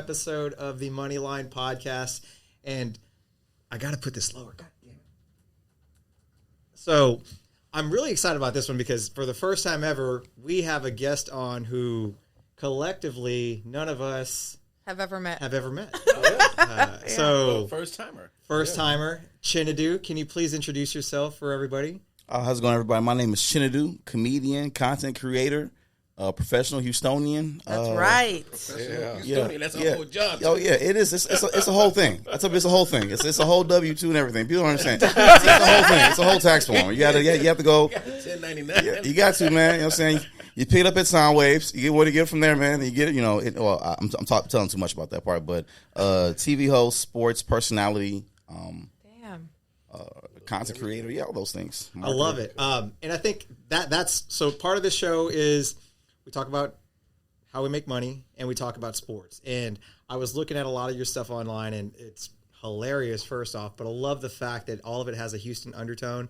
episode of the Moneyline Podcast. And I got to put this lower. God damn it. So I'm really excited about this one because for the first time ever, we have a guest on who collectively none of us have ever met. So first timer. Chinedu, can you please introduce yourself for everybody? How's it going, everybody? My name is Chinedu, comedian, content creator, professional Houstonian. That's right. Houstonian, that's a whole job. Oh yeah, it is. It's a whole thing. It's a whole thing. It's a whole W-2 and everything. People don't understand. It's a whole thing. It's a whole tax form. You have to go. 1099. You got to, man. You know what I'm saying? You pick it up at Sound Waves. You get what you get from there, man. You get it. I'm telling too much about that part, but TV host, sports personality. Content creator, all those things. Marketing. I love it. And I think that's so part of the show is we talk about how we make money and we talk about sports. And I was looking at a lot of your stuff online and it's hilarious first off, but I love the fact that all of it has a Houston undertone.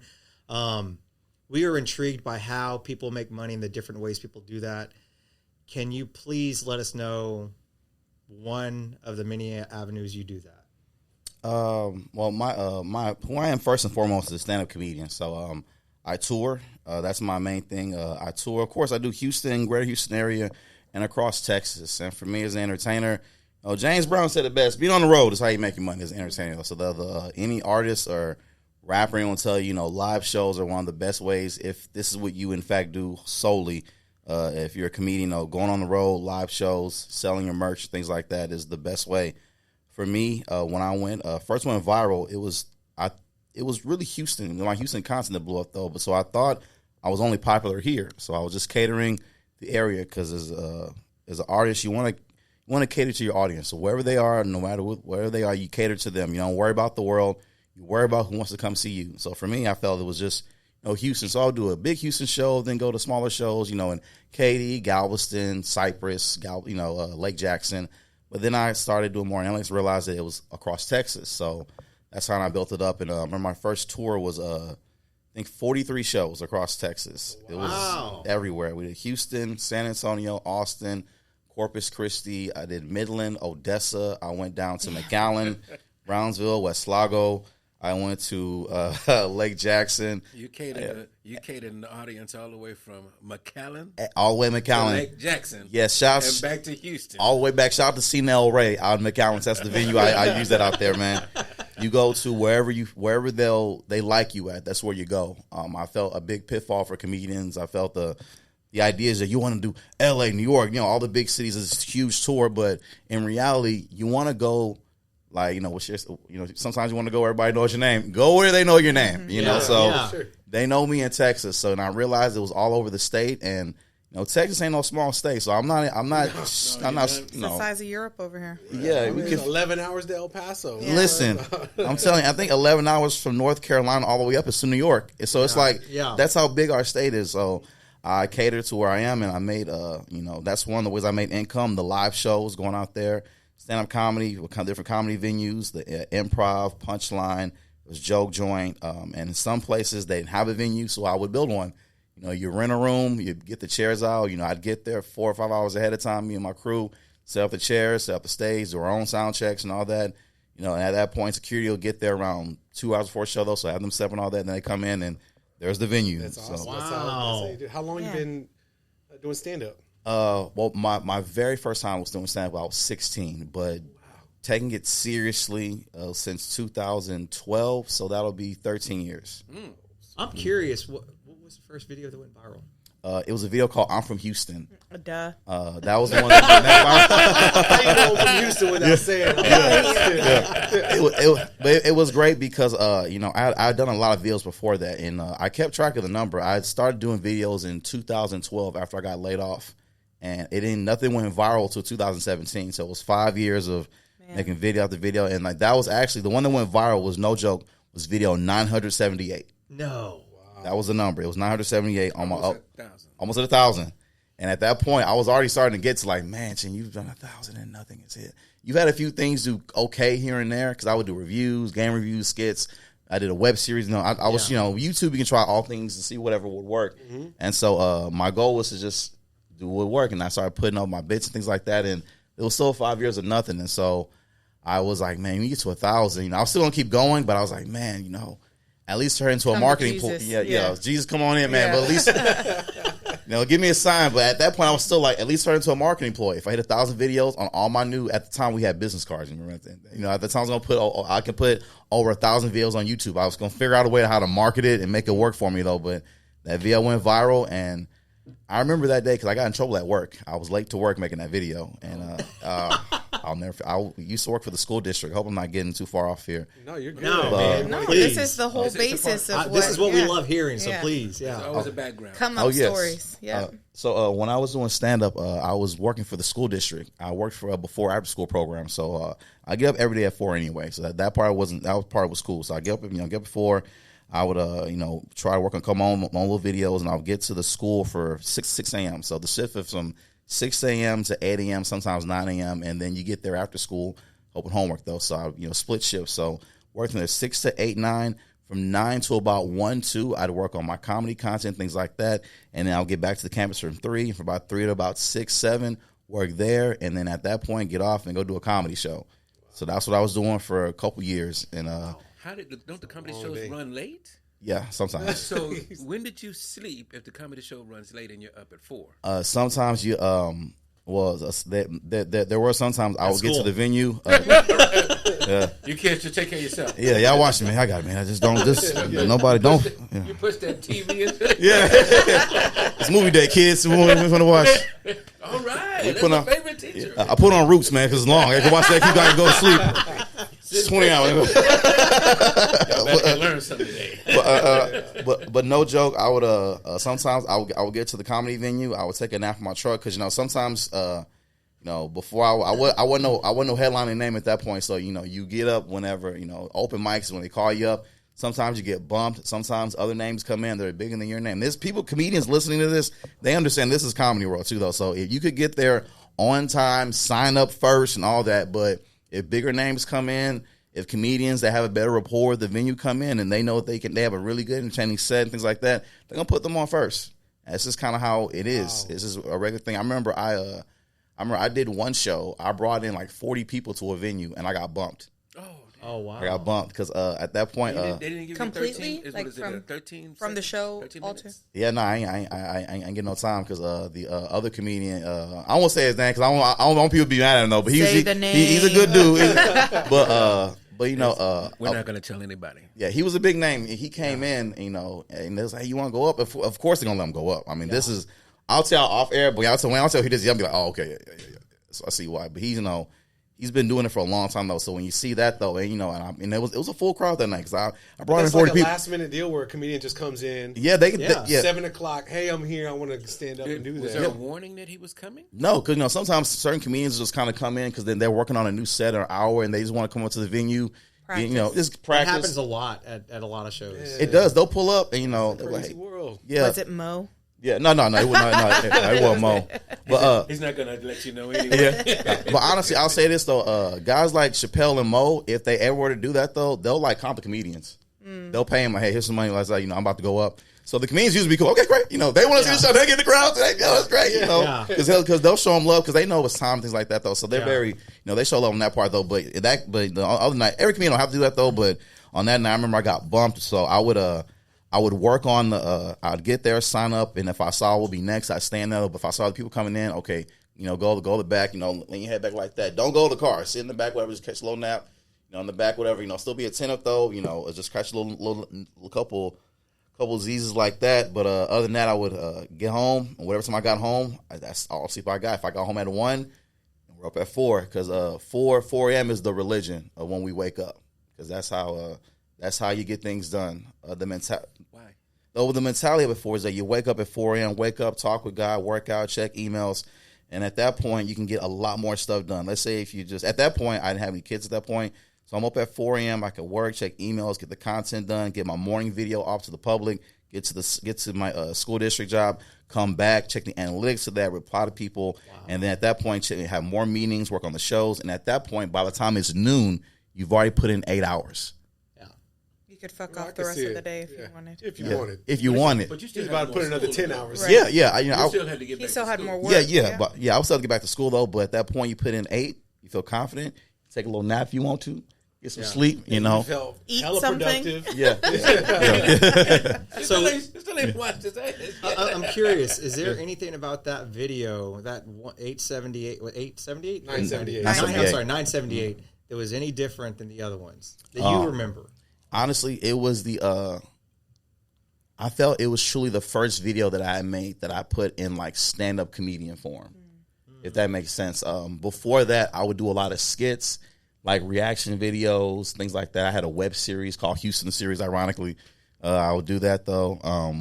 We are intrigued by how people make money and the different ways people do that. Can you please let us know one of the many avenues you do that? Well, who I am first and foremost is a stand-up comedian. So I tour. That's my main thing. I tour. Of course, I do Houston, Greater Houston area, and across Texas. And for me as an entertainer, James Brown said it best: being on the road is how you make your money as an entertainer. So any artist or rapper will tell you, live shows are one of the best ways if this is what you in fact do solely. If you're a comedian, going on the road, live shows, selling your merch, things like that is the best way. For me, when I first went viral, it was really Houston, my Houston content that blew up though. But so I thought I was only popular here, so I was just catering the area because as an artist, you want to cater to your audience. So wherever they are, no matter wherever they are, you cater to them. You don't worry about the world. You worry about who wants to come see you. So for me, I felt it was just Houston. So I'll do a big Houston show, then go to smaller shows, in Katy, Galveston, Cypress, Lake Jackson. But then I started doing more analytics, realized that it was across Texas. So that's how I built it up. And I remember my first tour was, I think, 43 shows across Texas. Wow. It was everywhere. We did Houston, San Antonio, Austin, Corpus Christi. I did Midland, Odessa. I went down to McAllen, Brownsville, West Lago. I went to Lake Jackson. You catered the audience all the way from McAllen? All the way to McAllen. To Lake Jackson. Yes, and back to Houston. All the way back. Shout out to CNL Ray out in McAllen. That's the venue. I use that out there, man. You go to wherever they like you at, that's where you go. I felt a big pitfall for comedians. I felt the idea is that you want to do L.A., New York, all the big cities, is this huge tour, but in reality, you want to go. Sometimes you want to go where everybody knows your name. Go where they know your name, Sure. They know me in Texas. So, and I realized it was all over the state, and Texas ain't no small state. So I'm not. It's the size of Europe over here. Yeah, we could 11 hours to El Paso. Yeah. Listen, I'm telling you, I think 11 hours from North Carolina all the way up is to New York. So it's that's how big our state is. So I catered to where I am, and I made that's one of the ways I made income. The live shows going out there. Stand-up comedy, different comedy venues, the Improv, Punchline, it was Joke Joint, and in some places they didn't have a venue, so I would build one. You rent a room, you get the chairs out. I'd get there 4 or 5 hours ahead of time, me and my crew, set up the chairs, set up the stage, do our own sound checks and all that. And at that point, security will get there around 2 hours before the show, though, so I have them set up and all that, and then they come in, and there's the venue. That's awesome. So, wow. How long you been doing stand-up? Well, my very first time was doing stand-up. I was 16, but taking it seriously since 2012, so that'll be 13 years. I'm curious, what was the first video that went viral? It was a video called "I'm from Houston." Duh. That was the one. That I'm from Houston without saying. It was great because I'd done a lot of videos before that, and I kept track of the number. I started doing videos in 2012 after I got laid off. And nothing went viral until 2017. So it was 5 years of making video after video. And that was actually, the one that went viral was no joke, was video 978. No. Wow. That was the number. It was 978, almost at 1,000. And at that point, I was already starting to get to man, Chin, you've done 1,000 and nothing is hit. You've had a few things do okay here and there because I would do reviews, game reviews, skits. I did a web series. I was, YouTube, you can try all things to see whatever would work. Mm-hmm. And so my goal was to just do what would work, and I started putting up my bits and things like that. And it was still 5 years of nothing. And so I was like, man, we get to 1,000. You know, I was still gonna keep going, but I was like, man, you know, at least turn into a marketing pool. Yeah, Jesus, come on in, man. But at least, you know, give me a sign. But at that point, I was still like, at least turn into a marketing employee. If I hit 1,000 videos on all my new, at the time we had business cards. You know, at the time I could put over 1,000 videos on YouTube. I was gonna figure out a way to how to market it and make it work for me though. But that video went viral, and I remember that day because I got in trouble at work. I was late to work making that video, and I used to work for the school district. Hope I'm not getting too far off here. No, you're good. No, man. No, Please. this is the whole basis of what. This is what we love hearing. So please, There's always a background. Come up stories. Yeah. So when I was doing stand up, I was working for the school district. I worked for a before after school program. So I get up every day at 4 anyway. So that part was cool. So I get up at 4. I would, try to work on come on little videos, and I'll get to the school for 6 a.m. So the shift is from 6 a.m. to 8 a.m., sometimes 9 a.m., and then you get there after school, open homework, though. So, split shifts. So working there 6 to 8, 9. From 9 to about 1, 2, I'd work on my comedy content, things like that. And then I'll get back to the campus from 3. From about 3 to about 6, 7, work there. And then at that point, get off and go do a comedy show. So that's what I was doing for a couple years. And don't the comedy shows run late? Yeah, sometimes. So when did you sleep if the comedy show runs late and you're up at 4? Sometimes you there were sometimes I would get to the venue. You can't just take care of yourself. Yeah, y'all watch me. I got it, man. I just don't. Nobody don't. You push that TV in. Yeah, it's movie day, kids. We want to watch. All right, that's my favorite teacher. I put on Roots, man, because it's long. I can watch that. You guys go to sleep. It's 20 hours. I learned something today. But no joke, I would sometimes I would get to the comedy venue. I would take a nap in my truck because sometimes before I wasn't no headlining name at that point. So you get up whenever open mics when they call you up. Sometimes you get bumped. Sometimes other names come in that are bigger than your name. There's comedians listening to this. They understand this is comedy world too, though. So if you could get there on time, sign up first, and all that, but if bigger names come in, if comedians that have a better rapport with the venue come in and they know they have a really good entertaining set and things like that, they're gonna put them on first. That's just kind of how it is. Wow. This is a regular thing. I remember I did one show. I brought in like 40 people to a venue and I got bumped. Oh wow! I got bumped because at that point, they didn't give completely you 13, like from 13 from the show. 13 Alter. Yeah, no, I ain't getting no time because the other comedian, I won't say his name because I don't want people to be mad at him though. But he's a good dude. but we're not gonna tell anybody. Yeah, he was a big name. He came in, and they was like, "Hey, you want to go up?" Of course they're gonna let him go up. I mean, this is I'll tell off air, but when I'll tell he does, I'll be like, "Oh, okay, yeah." So I see why, but he's been doing it for a long time though. So when you see that though, and it was a full crowd that night because I brought in 40 like people. Last minute deal where a comedian just comes in. Yeah, 7:00. Hey, I'm here. I want to stand up and do that. Was there a warning that he was coming? No, because sometimes certain comedians just kind of come in because then they're working on a new set or an hour and they just want to come up to the venue. Practice. Just practice. It happens a lot at a lot of shows. Yeah. It does. They'll pull up and crazy world. Yeah. Was it Mo? Yeah, no, it wasn't Mo. But he's not gonna let you know anyway. Yeah. But honestly, I'll say this though: guys like Chappelle and Mo, if they ever were to do that though, they'll comp the comedians. They'll pay them like, "Hey, here's some money." Like, I'm about to go up. So the comedians usually be cool. Okay, great. They want to see the show. They get the crowd. That's great. Because they'll show them love because they know it's time, things like that though. So they're very, they show love on that part though. But the other night, every comedian don't have to do that though. But on that night, I remember I got bumped. So I would work on I'd get there, sign up, and if I saw what would be next, I'd stand there. But if I saw the people coming in, okay, go to the back, lean your head back like that. Don't go to the car. Sit in the back, whatever, just catch a little nap, in the back, whatever, still be attentive though, just catch a little couple Z's like that. But other than that, I would get home, and whatever time I got home, that's all sleep I got. If I got home at 1, we're up at 4, because 4 a.m. is the religion of when we wake up, because that's how you get things done. Why? The mentality before is that you wake up at 4 a.m., wake up, talk with God, work out, check emails, and at that point, you can get a lot more stuff done. Let's say if you at that point, I didn't have any kids at that point, so I'm up at 4 a.m., I could work, check emails, get the content done, get my morning video off to the public, get to my school district job, come back, check the analytics of that, reply to people, and then at that point, have more meetings, work on the shows, and at that point, by the time it's noon, you've already put in 8 hours. could fuck I off the can rest see of the it. day if Yeah. you wanted. If you wanted. If you want it. But you He's still about had to put more another school, 10 hours. Right. Yeah. I You still had to get He back still to had school. more work. But I was still have to get back to school though. But at that point, you put in 8. You feel confident. Take a little nap if you want to. Get some sleep. You know. You felt Eat hella something. productive. Yeah. So still ain't watched this ass. I'm curious. Is there anything about that video, that 878, 878, 978. I'm sorry, 978. That was any different than the other ones that you remember? Honestly, it was I felt it was truly the first video that I made that I put in like stand-up comedian form, if that makes sense. Before that, I would do a lot of skits, like reaction videos, things like that. I had a web series called Houston Series, ironically. I would do that, though.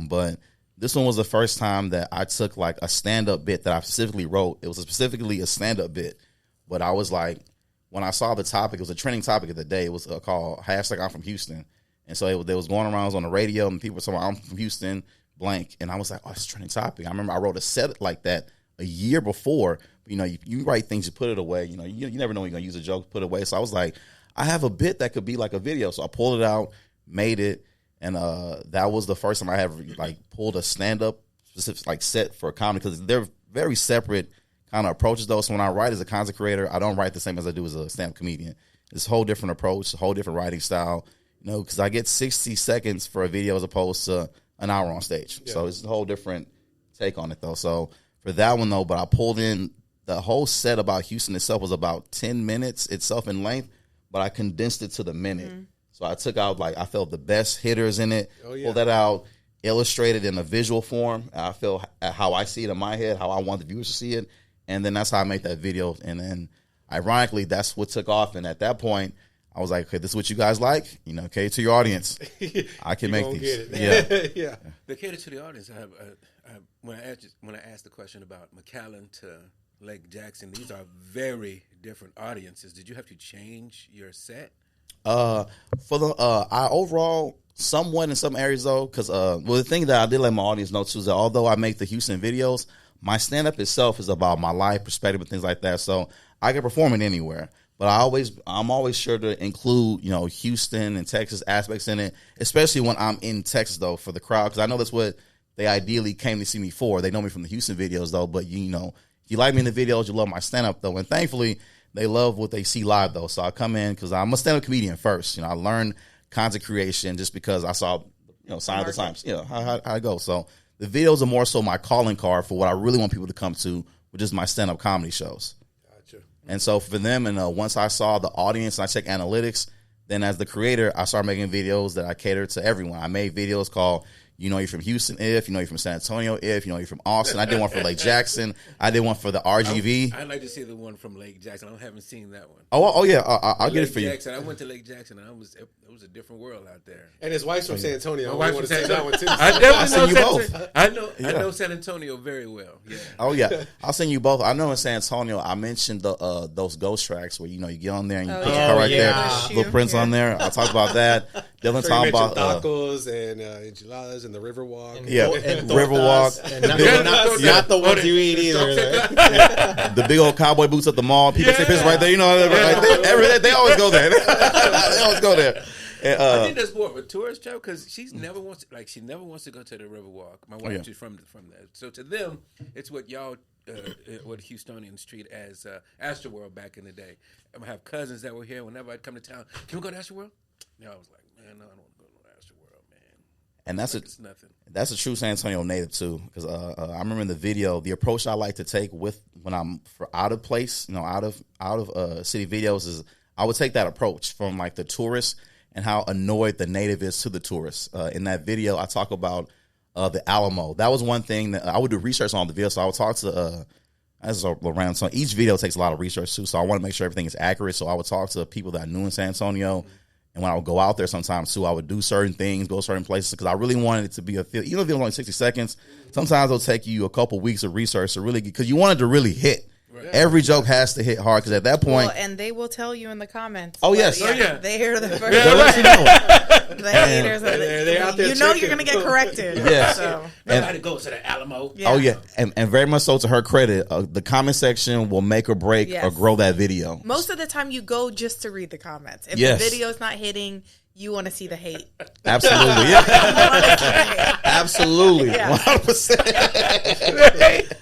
But this one was the first time that I took like a stand-up bit that I specifically wrote. It was specifically a stand-up bit. But I was like, when I saw the topic, it was a trending topic of the day. It was called #I'm from Houston. And so it was going around, it was on the radio, and people were saying, I'm from Houston, blank. And I was like, oh, it's a trending topic. I remember I wrote a set like that a year before. You know, you write things, you put it away. You know, you never know when you're going to use a joke, put it away. So I was like, I have a bit that could be like a video. So I pulled it out, made it, and that was the first time I ever like pulled a stand-up specific like set for a comedy, because they're very separate kind of approaches, though. So when I write as a content creator, I don't write the same as I do as a stand-up comedian. It's a whole different approach, a whole different writing style. You know, because I get 60 seconds for a video as opposed to an hour on stage. Yeah. So it's a whole different take on it, though. So for that one, though, but I pulled in the whole set about Houston itself was about 10 minutes itself in length, but I condensed it to the minute. Mm-hmm. So I took out, like, I felt the best hitters in it, pulled that out, illustrated in a visual form. I feel how I see it in my head, how I want the viewers to see it. And then that's how I made that video. And then, ironically, that's what took off. And at that point, I was like, okay, this is what you guys like, you know, cater to your audience. I can make these. Yeah. The cater to the audience. When I asked the question about McAllen to Lake Jackson, these are very different audiences. Did you have to change your set? I overall somewhat in some areas though, because the thing that I did let my audience know too is that although I make the Houston videos, my stand up itself is about my life perspective and things like that. So I can perform it anywhere. But I'm always sure to include, you know, Houston and Texas aspects in it, especially when I'm in Texas, though, for the crowd, because I know that's what they ideally came to see me for. They know me from the Houston videos, though, but, you know, if you like me in the videos, you love my stand-up, though, and thankfully, they love what they see live, though, so I come in because I'm a stand-up comedian first. You know, I learned content creation just because I saw, you know, Sign of the Times, you know, how I go. So the videos are more so my calling card for what I really want people to come to, which is my stand-up comedy shows. And so for them, and once I saw the audience and I checked analytics, then as the creator, I started making videos that I cater to everyone. I made videos called, you know, you're from Houston, if, you know, you're from San Antonio, if, you know, you're from Austin. I did one for Lake Jackson. I did one for the RGV. I'd like to see the one from Lake Jackson. I haven't seen that one. Oh yeah, I'll get it for Jackson. I went to Lake Jackson, and it was a different world out there. And his wife's from San Antonio. My wife's from San Antonio. I definitely know both. I know San Antonio very well. Yeah. Oh yeah, I'll send you both. I know in San Antonio, I mentioned those ghost tracks where, you know, you get on there and you put your car right there, footprints on there. I talked about that. Dylan talking about tacos and enchiladas and the Riverwalk. And Riverwalk. Not the ones you eat either. The big old cowboy boots at the mall. People take pictures right there. You know, they always go there. They always go there. I think that's more of a tourist joke because she never wants to go to the Riverwalk. My wife is from there, so to them, it's what y'all, what Houstonians treat as Astroworld back in the day. I have cousins that were here. Whenever I'd come to town, can we go to Astroworld? Yeah, I was like, man, no, I don't want to go to Astroworld, man. And it's nothing. That's a true San Antonio native too, because I remember in the video, the approach I like to take when I'm for out of place, you know, out of city videos is I would take that approach from like the tourists and how annoyed the native is to the tourists. In that video, I talk about the Alamo. That was one thing that I would do research on the video, so I would talk to as around. So each video takes a lot of research too, so I want to make sure everything is accurate. So I would talk to people that I knew in San Antonio. And when I would go out there sometimes, too, I would do certain things, go certain places, because I really wanted it to be a feel. Even if it was only 60 seconds, sometimes it'll take you a couple weeks of research to really get, because you want it to really hit. Right. Every joke has to hit hard, because at that point. Well, and they will tell you in the comments. Oh, yes. They hear the first. They'll let you know. The haters. They're out there you know you're going to get corrected. Yes. So. Nobody goes to the Alamo. Yeah. Oh, yeah. And very much so to her credit, the comment section will make or break or grow that video. Most of the time you go just to read the comments. If the video's not hitting, You want to see the hate. Absolutely, You wanna see the yeah. hate. Absolutely, Yeah. 100%.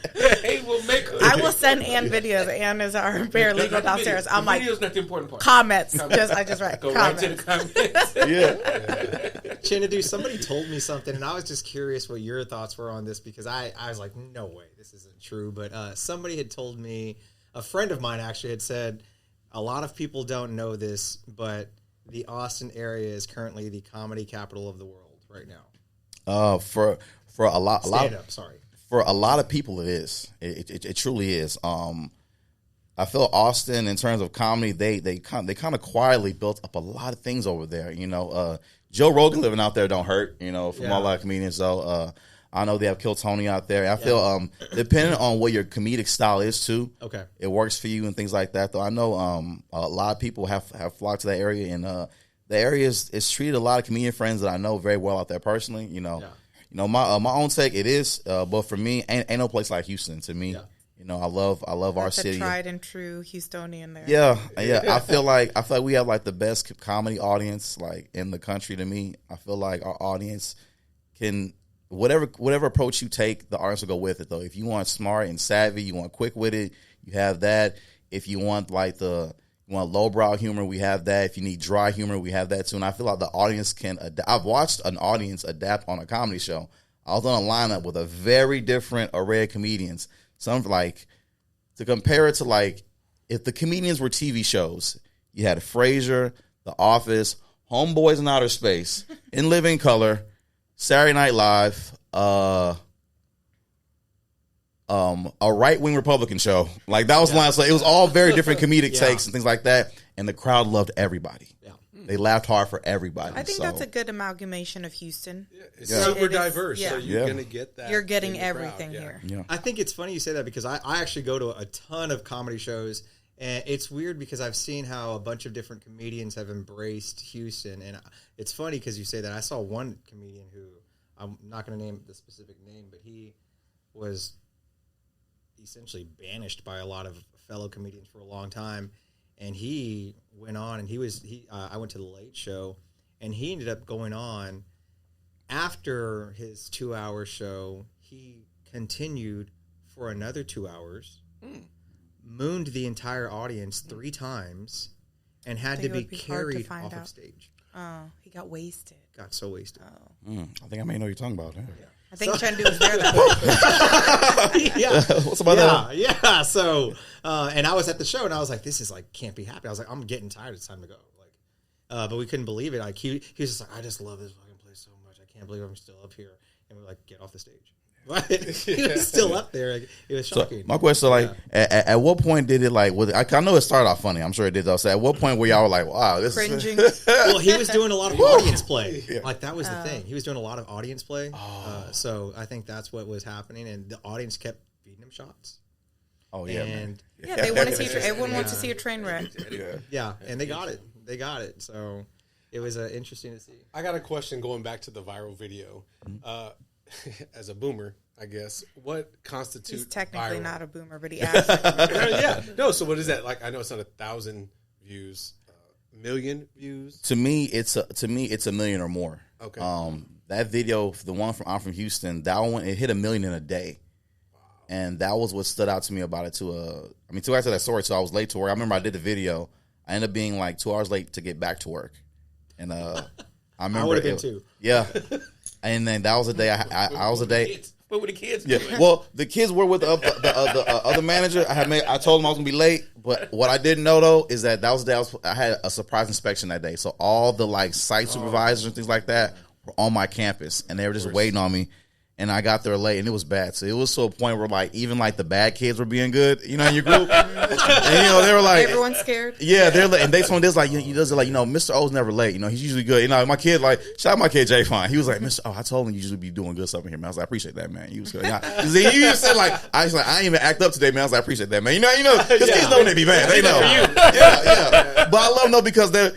Hey, we'll make her. I will send Ann videos. Ann is our paralegal downstairs. I'm like, video's not the important part. comments. I just write Go comments. right to the comments. Yeah. Chinedu, somebody told me something, and I was just curious what your thoughts were on this because I was like, no way, this isn't true. But somebody had told me, a friend of mine actually had said, a lot of people don't know this, but the Austin area is currently the comedy capital of the world right now. For a lot for a lot of people, it is. It truly is. I feel Austin, in terms of comedy, they kind of quietly built up a lot of things over there. You know, Joe Rogan living out there don't hurt. You know, from all our comedians. So I know they have Kill Tony out there. I feel depending on what your comedic style is too. Okay, it works for you and things like that. Though I know a lot of people have flocked to that area, and the area is treated a lot of comedian friends that I know very well out there personally. You know. You know, my own take, it is, but for me, ain't no place like Houston to me. Yeah. You know, I love our city. Tried and true Houstonian there. Yeah. I feel like we have like the best comedy audience like in the country. To me, I feel like our audience can whatever approach you take, the audience will go with it. Though, if you want smart and savvy, you want quick witted, you have that. If you want you want lowbrow humor, we have that. If you need dry humor, we have that too. And I feel like the audience can adapt. I've watched an audience adapt on a comedy show. I was on a lineup with a very different array of comedians. Some like, to compare it to like, if the comedians were TV shows, you had Frasier, The Office, Homeboys in Outer Space, In Living Color, Saturday Night Live, a right-wing Republican show. Like, that was the line. So it was all very different comedic takes and things like that. And the crowd loved everybody. Yeah. They laughed hard for everybody. I think that's a good amalgamation of Houston. Yeah, it's super diverse. So you're going to get that. You're getting everything here. Yeah. I think it's funny you say that because I actually go to a ton of comedy shows. And it's weird because I've seen how a bunch of different comedians have embraced Houston. And it's funny because you say that. I saw one comedian who, I'm not going to name the specific name, but he was essentially banished by a lot of fellow comedians for a long time, and he went on and I went to the Late Show, and he ended up going on after his 2-hour show. He continued for another 2 hours, mooned the entire audience 3 times, and had to be carried off of stage. Oh, he got wasted. Got so wasted. Oh. I think I may know what you're talking about. Yeah. I think Chinedu was there that night. Yeah. What's about that? Yeah. So, and I was at the show, and I was like, "This is like can't be happening." I was like, "I'm getting tired. It's time to go." Like, but we couldn't believe it. Like he was just like, "I just love this fucking place so much. I can't believe I'm still up here." And we're like, "Get off the stage." But he was still up there. Like, it was shocking. So my question, at what point did it I know it started off funny. I'm sure it did though. So at what point were y'all like, wow, this cringing? Well, he was doing a lot of audience play. Yeah. Like that was the thing. He was doing a lot of audience play. So I think that's what was happening, and the audience kept feeding him shots. Oh yeah, and they want to see. Everyone wants to see a train wreck. Yeah, and they got it. They got it. So it was interesting to see. I got a question going back to the viral video. As a boomer, I guess, what constitutes He's technically viral? Not a boomer, but he asked. Yeah. No, so what is that? Like, I know it's not 1,000 views, million views. To me, it's a million or more. Okay. That video, the one from I'm from Houston, that one, it hit 1 million in a day. Wow. And that was what stood out to me about it too. Too after that story, so I was late to work. I remember I did the video. I ended up being like 2 hours late to get back to work. And I remember I would have been too. Yeah. And then that was a day. I was a day. What were the kids doing? Well, the kids were with the other manager. I told them I was gonna be late, but what I didn't know though is that was the day I had a surprise inspection that day. So all the site supervisors and things like that were on my campus, and they were just waiting on me. And I got there late, and it was bad. So it was to a point where even the bad kids were being good, in your group. And they were like, everyone's scared. Yeah, and they told me this Mr. O's never late. He's usually good. My kid shout out my kid Jay Fine. He was like, Mr. O, I told him you usually be doing good stuff in here, man. I was like, I appreciate that, man. He was good. He just said I ain't even act up today, man. I was like, I appreciate that, man. Because kids know when they be bad. They know. Yeah. But I love them though because they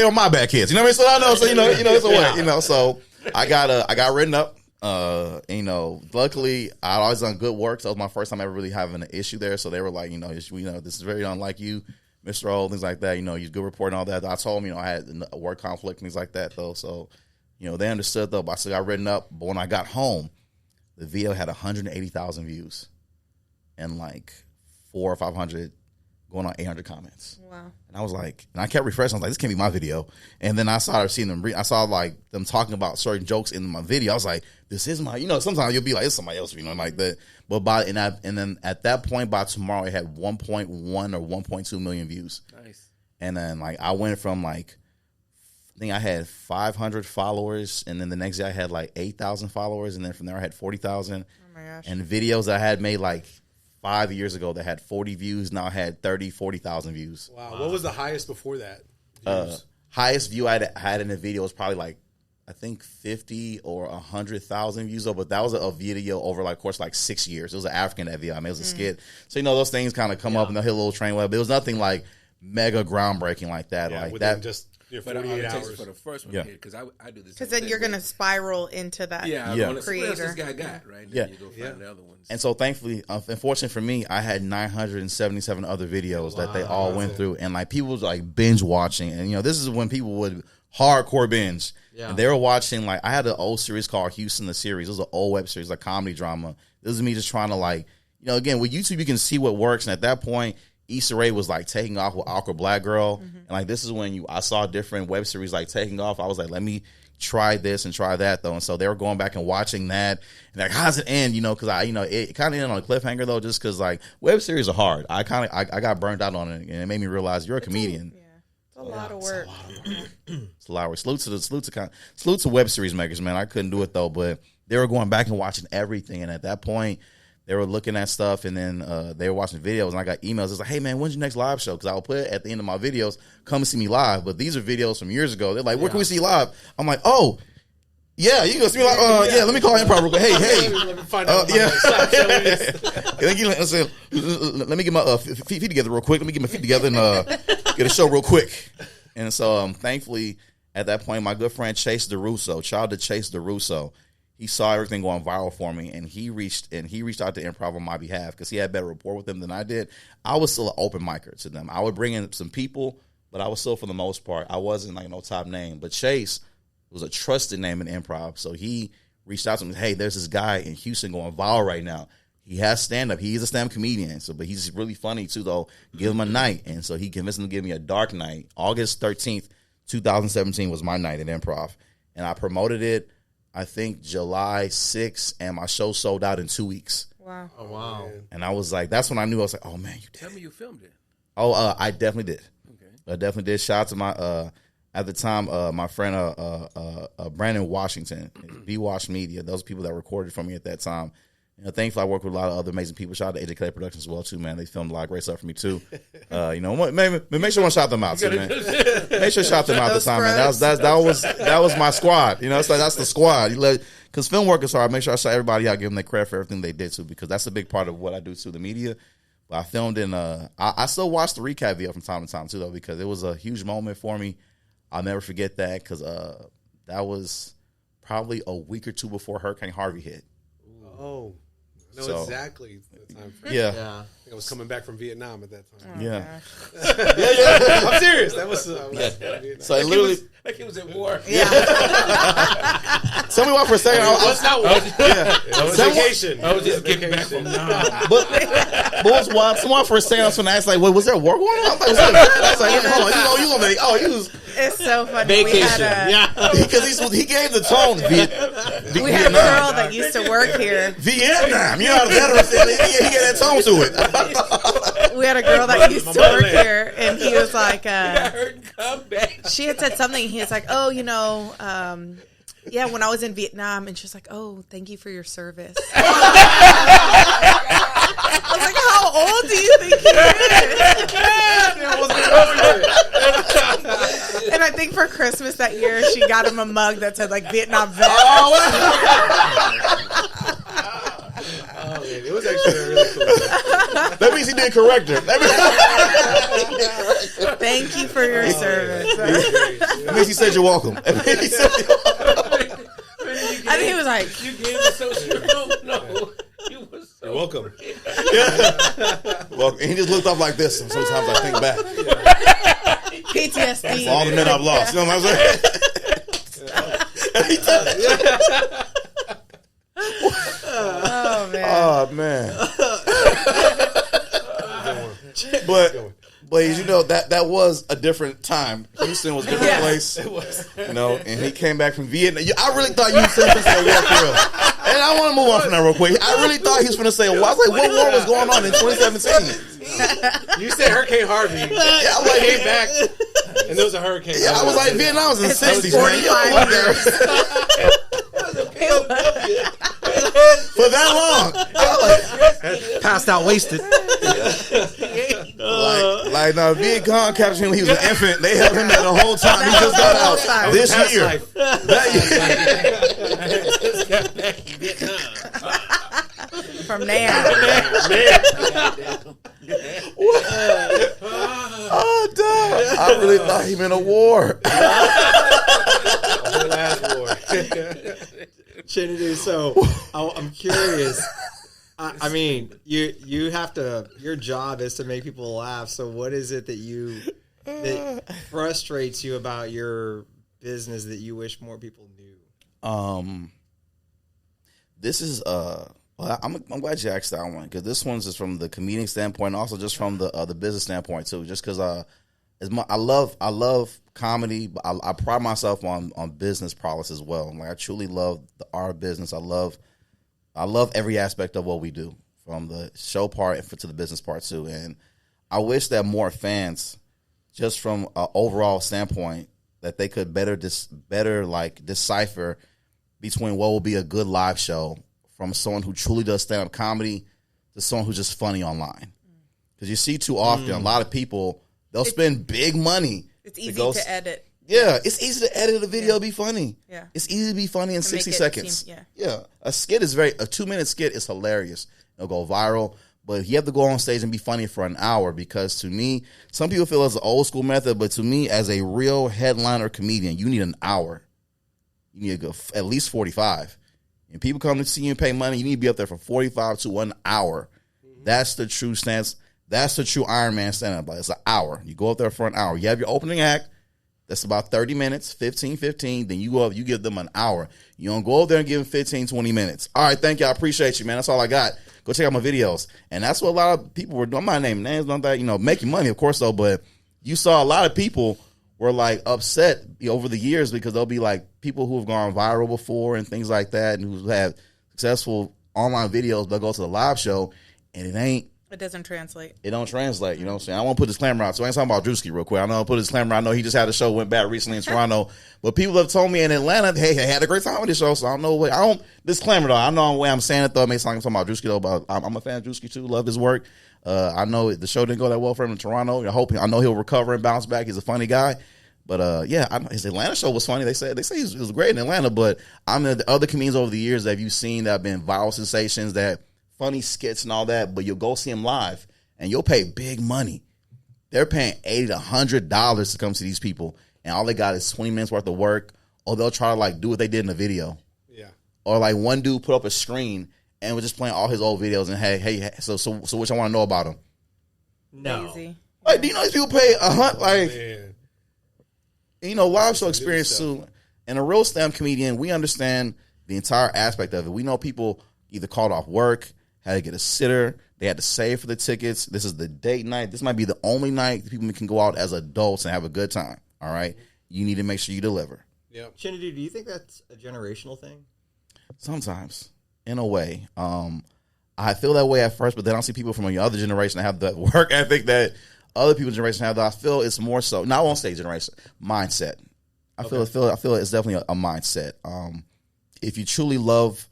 were my bad kids. You know what I mean? So I know. So it's a way. So I got written up. Luckily I'd always done good work. So that was my first time ever really having an issue there. So they were like, this is very unlike you, Mr. Mr. O, things like that. You know, he's good report and all that. I told him, you know, I had a work conflict, things like that, though. So, you know, they understood, though. But I still got written up. But when I got home, the video had 180,000 views and like 400 or 500 going on 800 comments. Wow. And I was like, and I kept refreshing. I was like, this can't be my video. And then I started seeing them. I saw like them talking about certain jokes in my video. I was like, this is my, you know, sometimes you'll be like, it's somebody else, you know, like that. But and then at that point, by tomorrow, it had 1.1 or 1.2 million views. Nice. And then like I went from like, I think I had 500 followers, and then the next day I had like 8,000 followers, and then from there I had 40,000. Oh my gosh. And videos that I had made like 5 years ago that had 40 views now had 40,000 views. Wow. What was the highest before that? Highest view I had in a video was probably like, I think 50 or 100,000 views, but that was a video over like, of course, like 6 years. It was an African that video. I mean, it was a skit. So, you know, those things kind of come up and they'll hit a little train web. It was nothing like mega groundbreaking like that. Yeah, like within that. just But 48 it takes hours. for the first one, Yeah. because I do this. Because then you're going to spiral into that. Yeah. Yeah. What else Creator. this guy got, right? And Yeah. then you go find the other ones. And so thankfully, unfortunately for me, I had 977 other videos that they all went through. And like people was like binge watching. And, you know, this is when people would hardcore binge. Yeah. And they were watching, like, I had an old series called Houston, the series. It was an old web series, like comedy drama. This is me just trying to, like, you know, again, with YouTube, you can see what works. And at that point, Issa Rae was, like, taking off with Awkward Black Girl. And, like, this is when I saw different web series, like, taking off. I was like, let me try this and try that, though. And so they were going back and watching that. And, like, how does it end? You know, because it kind of ended on a cliffhanger, though, just because, like, web series are hard. I got burned out on it. And it made me realize you're a comedian. It's a lot of work. It's a lot of work. Salute to web series makers, man. I couldn't do it though, but they were going back and watching everything. And at that point, they were looking at stuff, and then they were watching videos. And I got emails. It's like, hey man, when's your next live show? Because I will put it at the end of my videos, come and see me live. But these are videos from years ago. They're like, where can we see you live? I'm like, oh. Yeah, you can see me like, yeah. Let me call Improv real quick. Hey, Let me find out. let me get my feet together real quick. Let me get my feet together and get a show real quick. And so, thankfully, at that point, my good friend Chase DeRusso, shout out to Chase DeRusso, he saw everything going viral for me, and he reached out to Improv on my behalf because he had better rapport with them than I did. I was still an open micer to them. I would bring in some people, but I was still, for the most part, I wasn't like no top name. But Chase was a trusted name in Improv, so he reached out to me. Hey, there's this guy in Houston going viral right now. He has stand-up. He's a stand-up comedian, but he's really funny, too, though. Give him a night. And so he convinced him to give me a dark night. August 13th, 2017 was my night at Improv. And I promoted it, I think, July 6th, and my show sold out in 2 weeks. Wow. Oh, wow. Man. And I was like, that's when I knew. I was like, oh, man, you did. Tell me you filmed it. Oh, I definitely did. Okay. I definitely did. Shout out to my, at the time, my friend Brandon Washington, B-Wash Media. Those people that recorded for me at that time. You know, thankfully, I work with a lot of other amazing people. Shout out to AJ Clay Productions as well, too, man. They filmed a lot of great stuff for me, too. You know, make sure one shout them out, too, man. Make sure shout them out this time, man. That was my squad. You know, it's like that's the squad. Because film work is hard. Make sure I shout everybody out, give them their credit for everything they did, too, because that's a big part of what I do, too, the media. But I filmed in, I still watch the recap video from time to time, too, though, because it was a huge moment for me. I'll never forget that because that was probably a week or two before Hurricane Harvey hit. Oh, I know So- exactly the time frame. Yeah. Yeah. I think I was coming back from Vietnam at that time. Yeah. I'm serious. That was Vietnam. So I literally, Like he was at war. tell me why for a second. What's not one? Yeah. was vacation. I was just getting back from But what's wild? Someone for a second, I was going to ask, like, was there war going on? I was like, hold on, you gonna make? Oh, you was It's so funny. We had because he gave the tone. we had a girl that used to work here. Vietnam, you know how the veteran said he gave that tone to it. We had a girl that used to work here, and he was like, I heard come back. she had said something. He was like, oh, you know, yeah, when I was in Vietnam, and she was like, oh, thank you for your service. I was like, how old do you think he is? And I think for Christmas that year, she got him a mug that said like Vietnam vet. Oh, man, it was actually really cool. That means he did correct her. Thank you for your service. That means he said you're welcome. I think he was like, You gave us so strong. No. You was so You're welcome. Well, and he just looked up like this, and sometimes I think back. PTSD. All the men I've lost. You know what I'm saying? Oh man. Oh man. But you know that was a different time. Houston was a different place. It was. You know, and he came back from Vietnam. I really thought you said this war for real. And I want to move on from that real quick. I really thought he was going to say a war. I was like, what war was going on in 2017? You said Hurricane Harvey. Yeah, I was like, Came back, and there was a hurricane. Yeah, I was like, Vietnam was in the 60s, man. 45 years. For that long. Passed out, wasted. Like no, Viet Cong captured him when he was an infant. They held him there the whole time. He just got out this year. That year. From now. Oh, dog. I really thought he meant a war. Last war. Chinedu, so I'm curious. I mean, you have to. Your job is to make people laugh. So, what is it that frustrates you about your business that you wish more people knew? This is well, I'm glad you asked that one because this one's just from the comedic standpoint, and also just from the business standpoint too. Just because I love comedy, but I pride myself on business prowess as well. Like I truly love our business. I love every aspect of what we do, from the show part to the business part too. And I wish that more fans, just from an overall standpoint, that they could better decipher between what will be a good live show from someone who truly does stand-up comedy to someone who's just funny online. Because you see too often, a lot of people, they'll spend big money. It's easy to edit. Yeah, it's easy to edit a video, be funny. Yeah. It's easy to be funny in 60 seconds. Yeah. A skit is a 2-minute skit is hilarious. It'll go viral. But you have to go on stage and be funny for an hour because to me, some people feel it's an old school method, but to me, as a real headliner comedian, you need an hour. You need to go at least 45. And people come to see you and pay money, you need to be up there from 45 to 1 hour. That's the true stance. That's the true Iron Man stand-up. Like, it's an hour. You go up there for an hour. You have your opening act. That's about 30 minutes, 15. Then you go up, you give them an hour. You don't go up there and give them 15, 20 minutes. All right, thank you. I appreciate you, man. That's all I got. Go check out my videos. And that's what a lot of people were doing. I'm not naming names, not that, making money, of course, though. But you saw a lot of people were like upset over the years because there'll be like people who have gone viral before and things like that and who have successful online videos, they'll go to the live show and it doesn't translate. It don't translate, you know what I'm saying? I want to put this disclaimer out. So I ain't talking about Drewski real quick. I know I'll put a disclaimer. I know he just had a show, went back recently in Toronto. But people have told me in Atlanta, hey, I had a great time with this show. So I don't know what, disclaimer though. I know the way I'm saying it though. It makes it like I'm talking about Drewski though, but I'm a fan of Drewski too. Love his work. I know the show didn't go that well for him in Toronto. I know he'll recover and bounce back. He's a funny guy. But his Atlanta show was funny. They say he was great in Atlanta. But the other comedians over the years that you've seen that have been viral sensations, that funny skits and all that, but you'll go see him live. And you'll pay big money. They're paying $80 to $100 to come see these people. And all they got is 20 minutes worth of work. Or they'll try to do what they did in the video. Yeah. Or one dude put up a screen and was just playing all his old videos. And hey, so what y'all want to know about him? No. Easy. Do you know these people pay live show experience too. And a real stand-up comedian, we understand the entire aspect of it. We know people either called off work, had to get a sitter, they had to save for the tickets. This is the date night. This might be the only night that people can go out as adults and have a good time. All right? You need to make sure you deliver. Yep. Chinedu, do you think that's a generational thing? Sometimes, in a way. I feel that way at first, but then I see people from the other generation that have the work ethic that other people's generation have. That I feel it's more so. Now I won't say generation, mindset. I feel it's definitely a mindset. If you truly love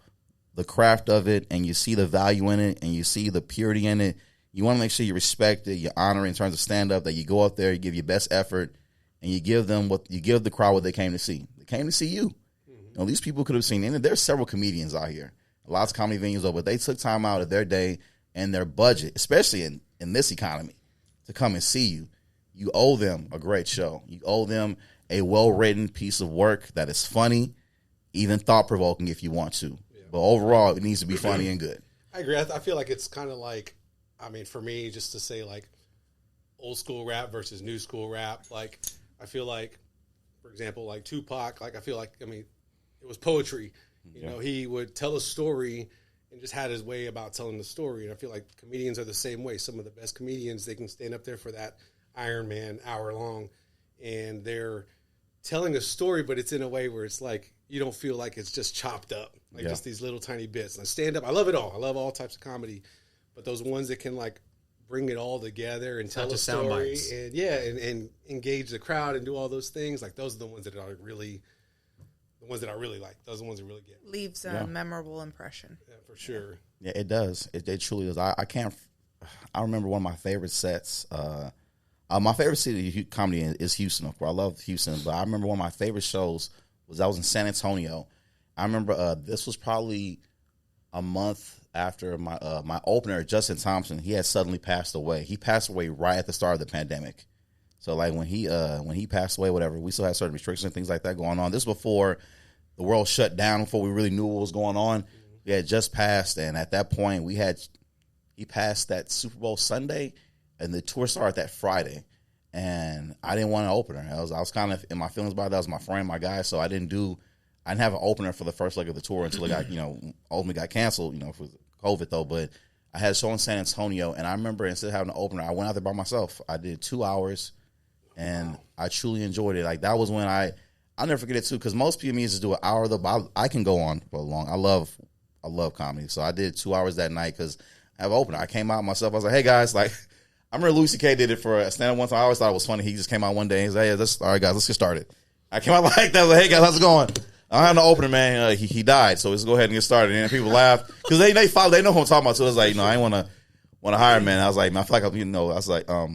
the craft of it and you see the value in it and you see the purity in it, you want to make sure you respect it, you honor it in terms of stand-up, that you go out there, you give your best effort, and you give the crowd what they came to see. They came to see you. Mm-hmm. These people could have seen, and there's several comedians out here, lots of comedy venues, but they took time out of their day and their budget, especially in this economy, to come and see you. You owe them a great show. You owe them a well-written piece of work that is funny, even thought-provoking if you want to. But overall, it needs to be funny and good. I agree. I feel like it's kind of like I mean, for me, just to say like old school rap versus new school rap, like I feel like, for example, like Tupac, like I feel like, I mean, it was poetry. You know, he would tell a story and just had his way about telling the story. And I feel like comedians are the same way. Some of the best comedians, they can stand up there for that Iron Man hour long, and they're telling a story, but it's in a way where it's like you don't feel like it's just chopped up, like just these little tiny bits. And stand up, I love it all. I love all types of comedy, but those ones that can like bring it all together and tell a story and and engage the crowd and do all those things, like those are the ones that are really the ones that I really like. Those are the ones that really get me. Leaves a memorable impression. Yeah, for sure. Yeah, it does. It truly does. I remember one of my favorite sets. My favorite city of comedy is Houston. Of course, I love Houston, but I remember one of my favorite shows was I was in San Antonio. I remember this was probably a month after my opener, Justin Thompson. He had suddenly passed away. He passed away right at the start of the pandemic. So like when he passed away, whatever, we still had certain restrictions and things like that going on. This was before the world shut down, before we really knew what was going on. He had just passed, and at that point he passed that Super Bowl Sunday, and the tour started that Friday. And I didn't want an opener. I was kind of in my feelings about it. That was my friend, my guy, so I didn't have an opener for the first leg of the tour until it got, ultimately got canceled, for COVID though. But I had a show in San Antonio, and I remember instead of having an opener, I went out there by myself. I did 2 hours, and I truly enjoyed it. Like that was when I'll never forget it too, because most comedians just do an hour though, but I can go on for long. I love comedy, so I did 2 hours that night because I have an opener. I came out myself. I was like, hey guys, like. I remember Louis C.K. did it for a stand-up one time. I always thought it was funny. He just came out one day and he said, hey, all right, guys, let's get started. I came out like that. I was like, hey, guys, how's it going? I don't have no opener, man. He died, so let's go ahead and get started. And people laughed because they know who I'm talking about. So it was like, I ain't want to hire him, man. I was like, man, I feel like, I was like, I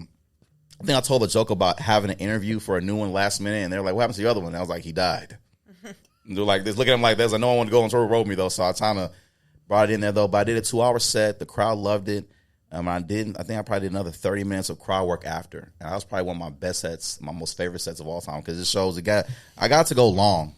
think I told a joke about having an interview for a new one last minute, and they're like, what happened to the other one? And I was like, he died. And they're like, just looking at him like this. I know I want to go and sort of roll me, though, so I kind of brought it in there, though. But I did a 2-hour set. The crowd loved it. I think I probably did another 30 minutes of crowd work after. And that was probably one of my best sets, my most favorite sets of all time, because it shows I got to go long,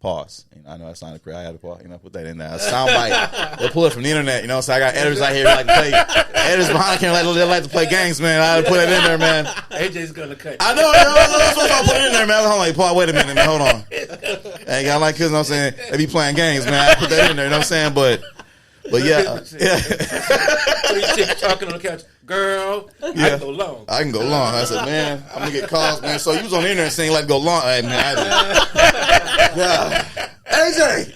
pause. I know that's not a great, I had to pause, put that in there. A sound bite. They'll pull it from the internet, so I got editors out here like to play, editors behind the camera they like to play games, man. I had to put it in there, man. AJ's going to cut. I know, that's what I'm putting in there, man. I'm like, Paul, wait a minute, man, hold on. Hey, I like kids, I'm saying, they be playing games, man. I put that in there, what I'm saying, But yeah. So you sit talking on the couch, girl, I can go long. I can go long. I said, man, I'm going to get calls, man. So you was on the internet saying like go long. Hey, man. AJ!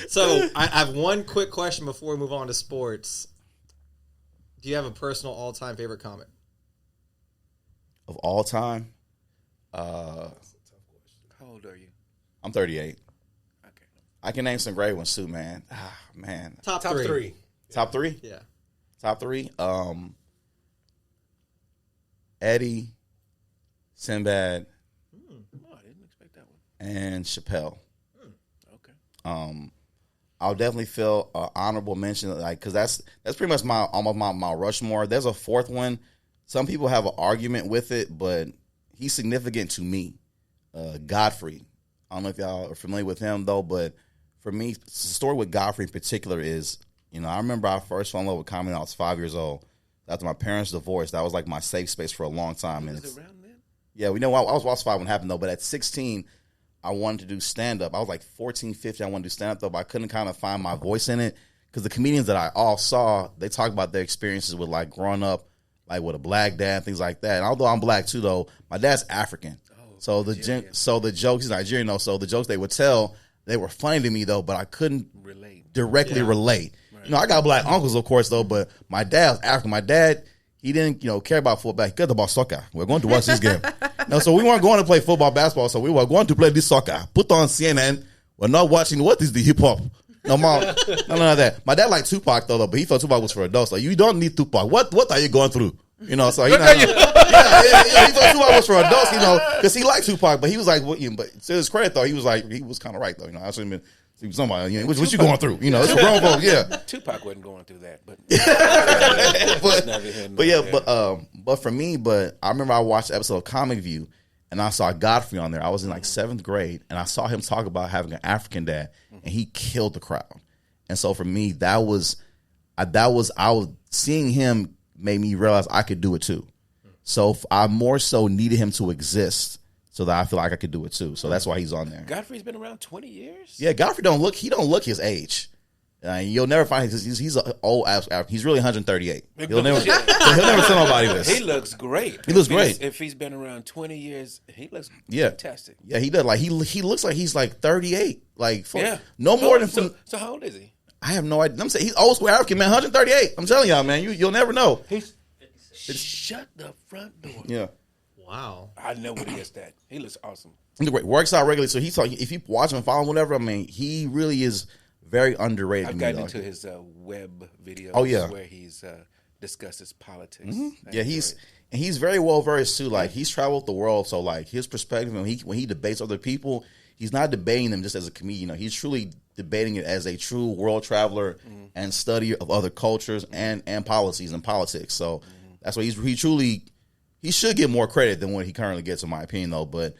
So I have one quick question before we move on to sports. Do you have a personal all-time favorite comic? Of all time? How old are you? I'm 38. I can name some great ones too, man. Man. Top three. Top three? Yeah. Top three? Eddie, Sinbad, I didn't expect that one. and Chappelle. Okay. I'll definitely feel honorable mention, like, because that's pretty much almost my Rushmore. There's a fourth one. Some people have an argument with it, but he's significant to me. Godfrey. I don't know if y'all are familiar with him though, but for me, the story with Godfrey in particular is, I remember I first fell in love with comedy when I was 5 years old. After my parents' divorce, that was like my safe space for a long time. Was it around then? Yeah, I was 5 when it happened though, but at 16, I wanted to do stand-up. I was like 14, 15, I wanted to do stand-up though, but I couldn't kind of find my voice in it because the comedians that I all saw, they talked about their experiences with like growing up, like with a black dad, things like that. And although I'm black too though, my dad's African. So the jokes, he's Nigerian though, so the jokes they would tell, they were funny to me though, but I couldn't directly relate. Right. I got black uncles of course though, but my dad was African. My dad, he didn't, care about football. He cared about soccer. We're going to watch this game. So we weren't going to play football, basketball, so we were going to play this soccer. Put on CNN. We're not watching, what is the hip hop? No, Mom, none of that. My dad liked Tupac though, but he thought Tupac was for adults. Like, you don't need Tupac. What are you going through? So he thought Tupac was for adults, because he liked Tupac, but he was like, but to his credit though, he was kind of right though, I shouldn't been somebody, what you going through, it's a grown folk, yeah. Tupac wasn't going through that, but but for me, I remember I watched the episode of Comic View, and I saw Godfrey on there. I was in like 7th grade, and I saw him talk about having an African dad, and he killed the crowd. And so for me, I was seeing him made me realize I could do it too. So I more so needed him to exist so that I feel like I could do it too. So that's why he's on there. Godfrey's been around 20 years? Yeah, Godfrey don't look his age. You'll never find he's an old. He's really 138. He'll never tell nobody this. He looks great. He looks great. If he's been around 20 years, he looks Yeah. fantastic. Yeah, he does. Like he looks like he's like 38. Like Yeah. no more than. So how old is he? I have no idea. I'm saying he's old school African man, 138. I'm telling y'all, man, you'll never know. Shut the front door. Yeah. Wow. I know what he is. That he looks awesome. He works out regularly, so he's like, if you watch him, follow him, whatever. I mean, he really is very underrated. I've gotten into his web videos. Oh, yeah. Where he's discusses politics. Mm-hmm. Yeah, he's very well versed too. Like he's traveled the world, so like his perspective when he debates other people, he's not debating them just as a comedian. He's truly debating it as a true world traveler and study of other cultures and policies and politics. So that's why he should get more credit than what he currently gets, in my opinion, though. But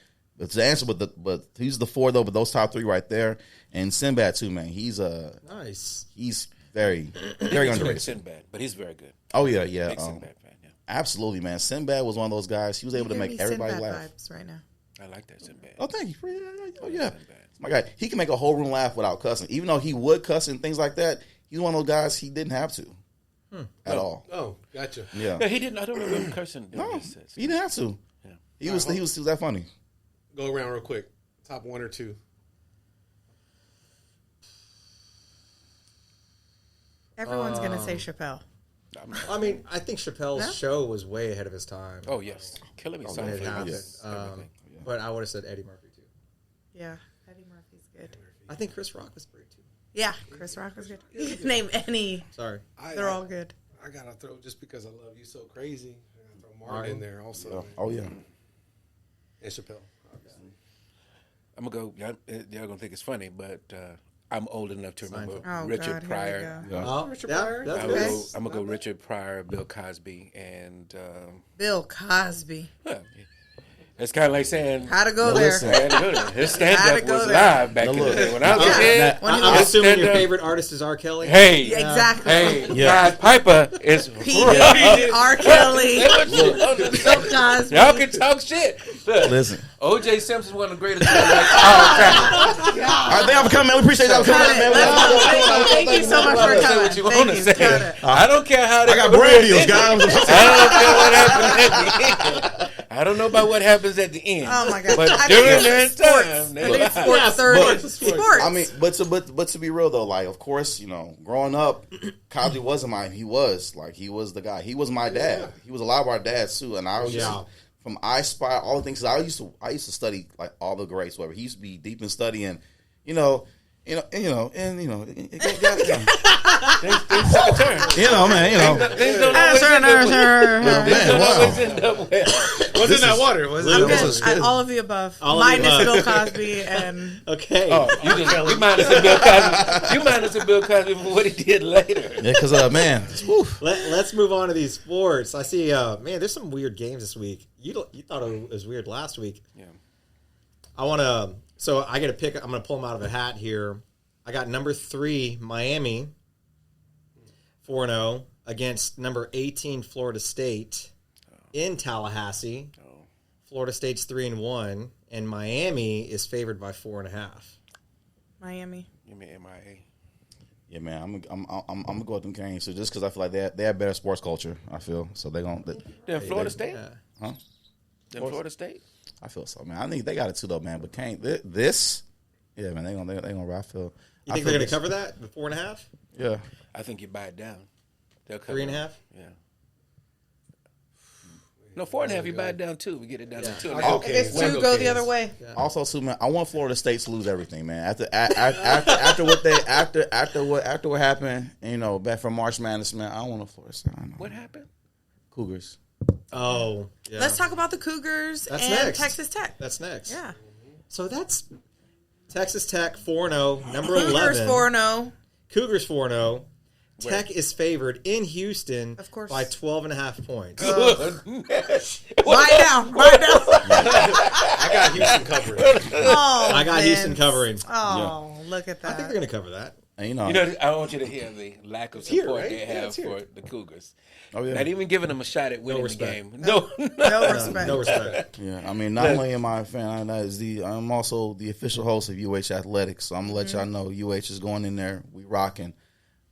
to answer, but he's the 4 though. But those top 3 right there, and Sinbad too, man. He's nice. He's very underrated. Sinbad, but he's very good. Oh yeah. Big Sinbad fan. Yeah. Absolutely, man. Sinbad was one of those guys. He was able to make everybody Sinbad laugh. vibes right now. I like that Sinbad. Oh, thank you. Oh, yeah. My guy, he can make a whole room laugh without cussing. Even though he would cuss and things like that, he's one of those guys he didn't have to at all. Oh, gotcha. Yeah. No, he didn't. I don't remember cursing. No, he didn't have to. Yeah. He was that funny. Go around real quick. Top 1 or 2. Everyone's gonna say Chappelle. I mean, I think Chappelle's show was way ahead of his time. Oh yes, Killing Me when it Softly. happened. Yes. But I would have said Eddie Murphy too. Yeah, Eddie Murphy's good. I think Chris Rock was great too. Yeah, Chris Rock was good. You can name any. Sorry. They're all good. I gotta throw, just because I love you so crazy, I gotta throw Martin in there also. Oh yeah. And Chappelle, obviously. I'm gonna go. Y'all gonna think it's funny, but I'm old enough to remember Oh, Richard God, here we Pryor. go. Oh, Richard yeah, Pryor? that's I'm good. gonna, I'm gonna go Richard Pryor, Bill Cosby, and Bill Cosby. it's kind of like saying How to go there. His stand How to up go was there. live back in the day. When I was a kid, When he I'm was- assuming your stand-up- favorite artist is R. Kelly. Hey, Exactly. hey, Yeah. Pied Piper is R. Kelly. Bill Cosby. Y'all can talk shit. Look, Listen. O.J. Simpson's one of the greatest quarterbacks of all time. All right, thank y'all for coming, man. We appreciate y'all coming, man. Thank you so much for Say coming. what you want Thank to you. say. Got it. I don't care how they I got go brand in. deals, guys. I don't care what happens at the end. I don't know about what happens at the end. Oh my God. But I during think that it's sports. time, I they think it's lied. sports 30. sports. Sports. I mean, but to be real though, like of course, you know, growing up, Cosby wasn't mine. He was the guy. He was my dad. He was a lot of our dads too. And I was from I Spy, all the things. I used to study like all the greats. Whatever. He used to be deep in studying. You know, man. Things took a turn. Things don't always end up well. Things don't always end up well. What's in that water? I'm good. All of the above. Minus Bill Cosby and Okay. Oh, you might have said Bill Cosby. You might have said Bill Cosby for what he did later. Yeah, because man, Let's move on to these sports. I see. Man, there's some weird games this week. You thought it was weird last week. Yeah. I want to. So I get a pick. I'm going to pull them out of a hat here. I got number 3 Miami 4-0 against number 18 Florida State in Tallahassee. Florida State's 3-1, and Miami is favored by 4.5. Miami. You mean MIA? yeah, man, I'm gonna go with them games. So just because I feel like they have better sports culture, I feel so they're gonna. Then Florida State? Yeah. Huh? Then Florida State? I feel so, man. I think they got it too, though, man. But Kane, this, yeah, man, they gonna. I feel. You think they're going to cover that? The 4.5? Yeah. I think you buy it down. They'll cover 3.5? Yeah. No, 4.5. You buy it down 2. We get it down to 2. Okay. If it's 2, go the other way. Also, too, man, I want Florida State to lose everything, man. After what happened, you know, back from March Madness, man, I want a Florida State. What happened? Cougars. Oh, yeah. Let's talk about the Cougars That's and next. Texas Tech. That's next. Yeah. So that's Texas Tech 4-0, number 11. Cougars 4-0. Cougars 4-0. Tech is favored in Houston Of course. by 12.5 points. Lie down. I got Houston covered. Oh, I got Vince. Houston covering. Oh, look at I think they're that. going to cover that. And, I want you to hear the lack of support right? they Yeah, have it's here. for the Cougars. Oh yeah. Not even giving them a shot at winning the respect. game. No. No respect. No respect. Yeah, I mean, not only am I a fan, I'm also the official host of UH Athletics. So I'm gonna let y'all know UH is going in there. We rocking.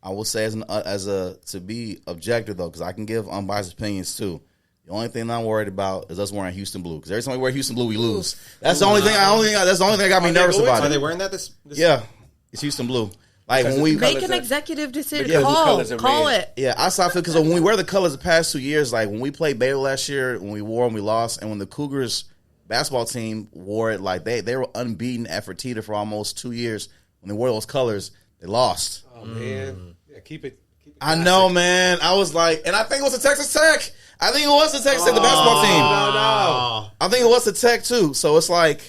I will say to be objective though, because I can give unbiased opinions too. The only thing I'm worried about is us wearing Houston blue. Because every time we wear Houston blue, we lose. That's the only thing. That's the only thing that got me nervous about Are it. they wearing that? This Yeah, it's Houston blue. Like when we Make an executive decision. Because the Call colors are red. it. I saw because when we wear the colors the past 2 years, like when we played Baylor last year, when we wore them, we lost, and when the Cougars basketball team wore it, like they were unbeaten at Fertitta for almost 2 years. When they wore those colors, they lost. Oh man, yeah, keep it. I know, man. I was like, and I think it was the Texas Tech. I think it was the Texas Tech, the basketball team. No. I think it was the Tech too. So it's like.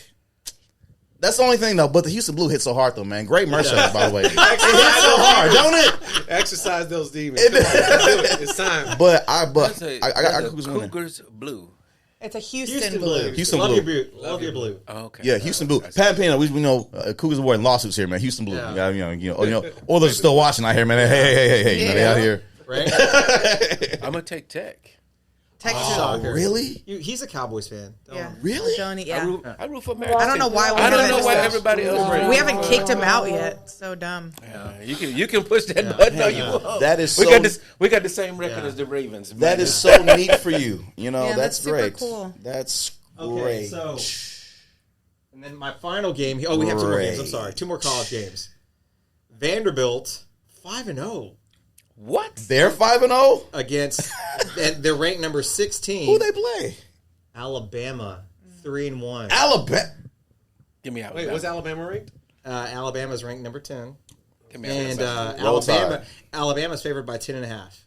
That's the only thing though, but the Houston Blue hit so hard though, man. Great merchandise, by the way. It hit so hard, don't it? Exercise those demons. Come on, let's do it. It's time. But I That's got a Cougars winning. Cougars blue. It's a Houston blue. Houston Love blue. your blue. Love your blue. Oh, okay. Yeah, Houston Blue. Pat Payne, we know Cougars are wearing lawsuits here, man. Houston Blue. Yeah. Or they're still watching out here, man. Hey, they out here. Right? I'm gonna take Tech. Texas. Soccer. Really? He's a Cowboys fan. Yeah. Really? Johnny, I yeah. root for America. I don't know why. I don't know why everybody else. We haven't kicked him out yet. So dumb. You can push that button. No, you won't. That is we so. got this. We got the same record as the Ravens. That is so neat for you. Yeah, that's that's super great. cool. That's Okay, great. so and then my final game. Oh, we have 2 more games. I'm sorry, 2 more college games. Vanderbilt 5-0 What? They're 5-0. against. And they're ranked number 16. Who they play? Alabama 3-1. Alabama. Give me Alabama. Wait, was Alabama ranked? Alabama's ranked number 10, Give me and Alabama. Alabama's favored by 10.5.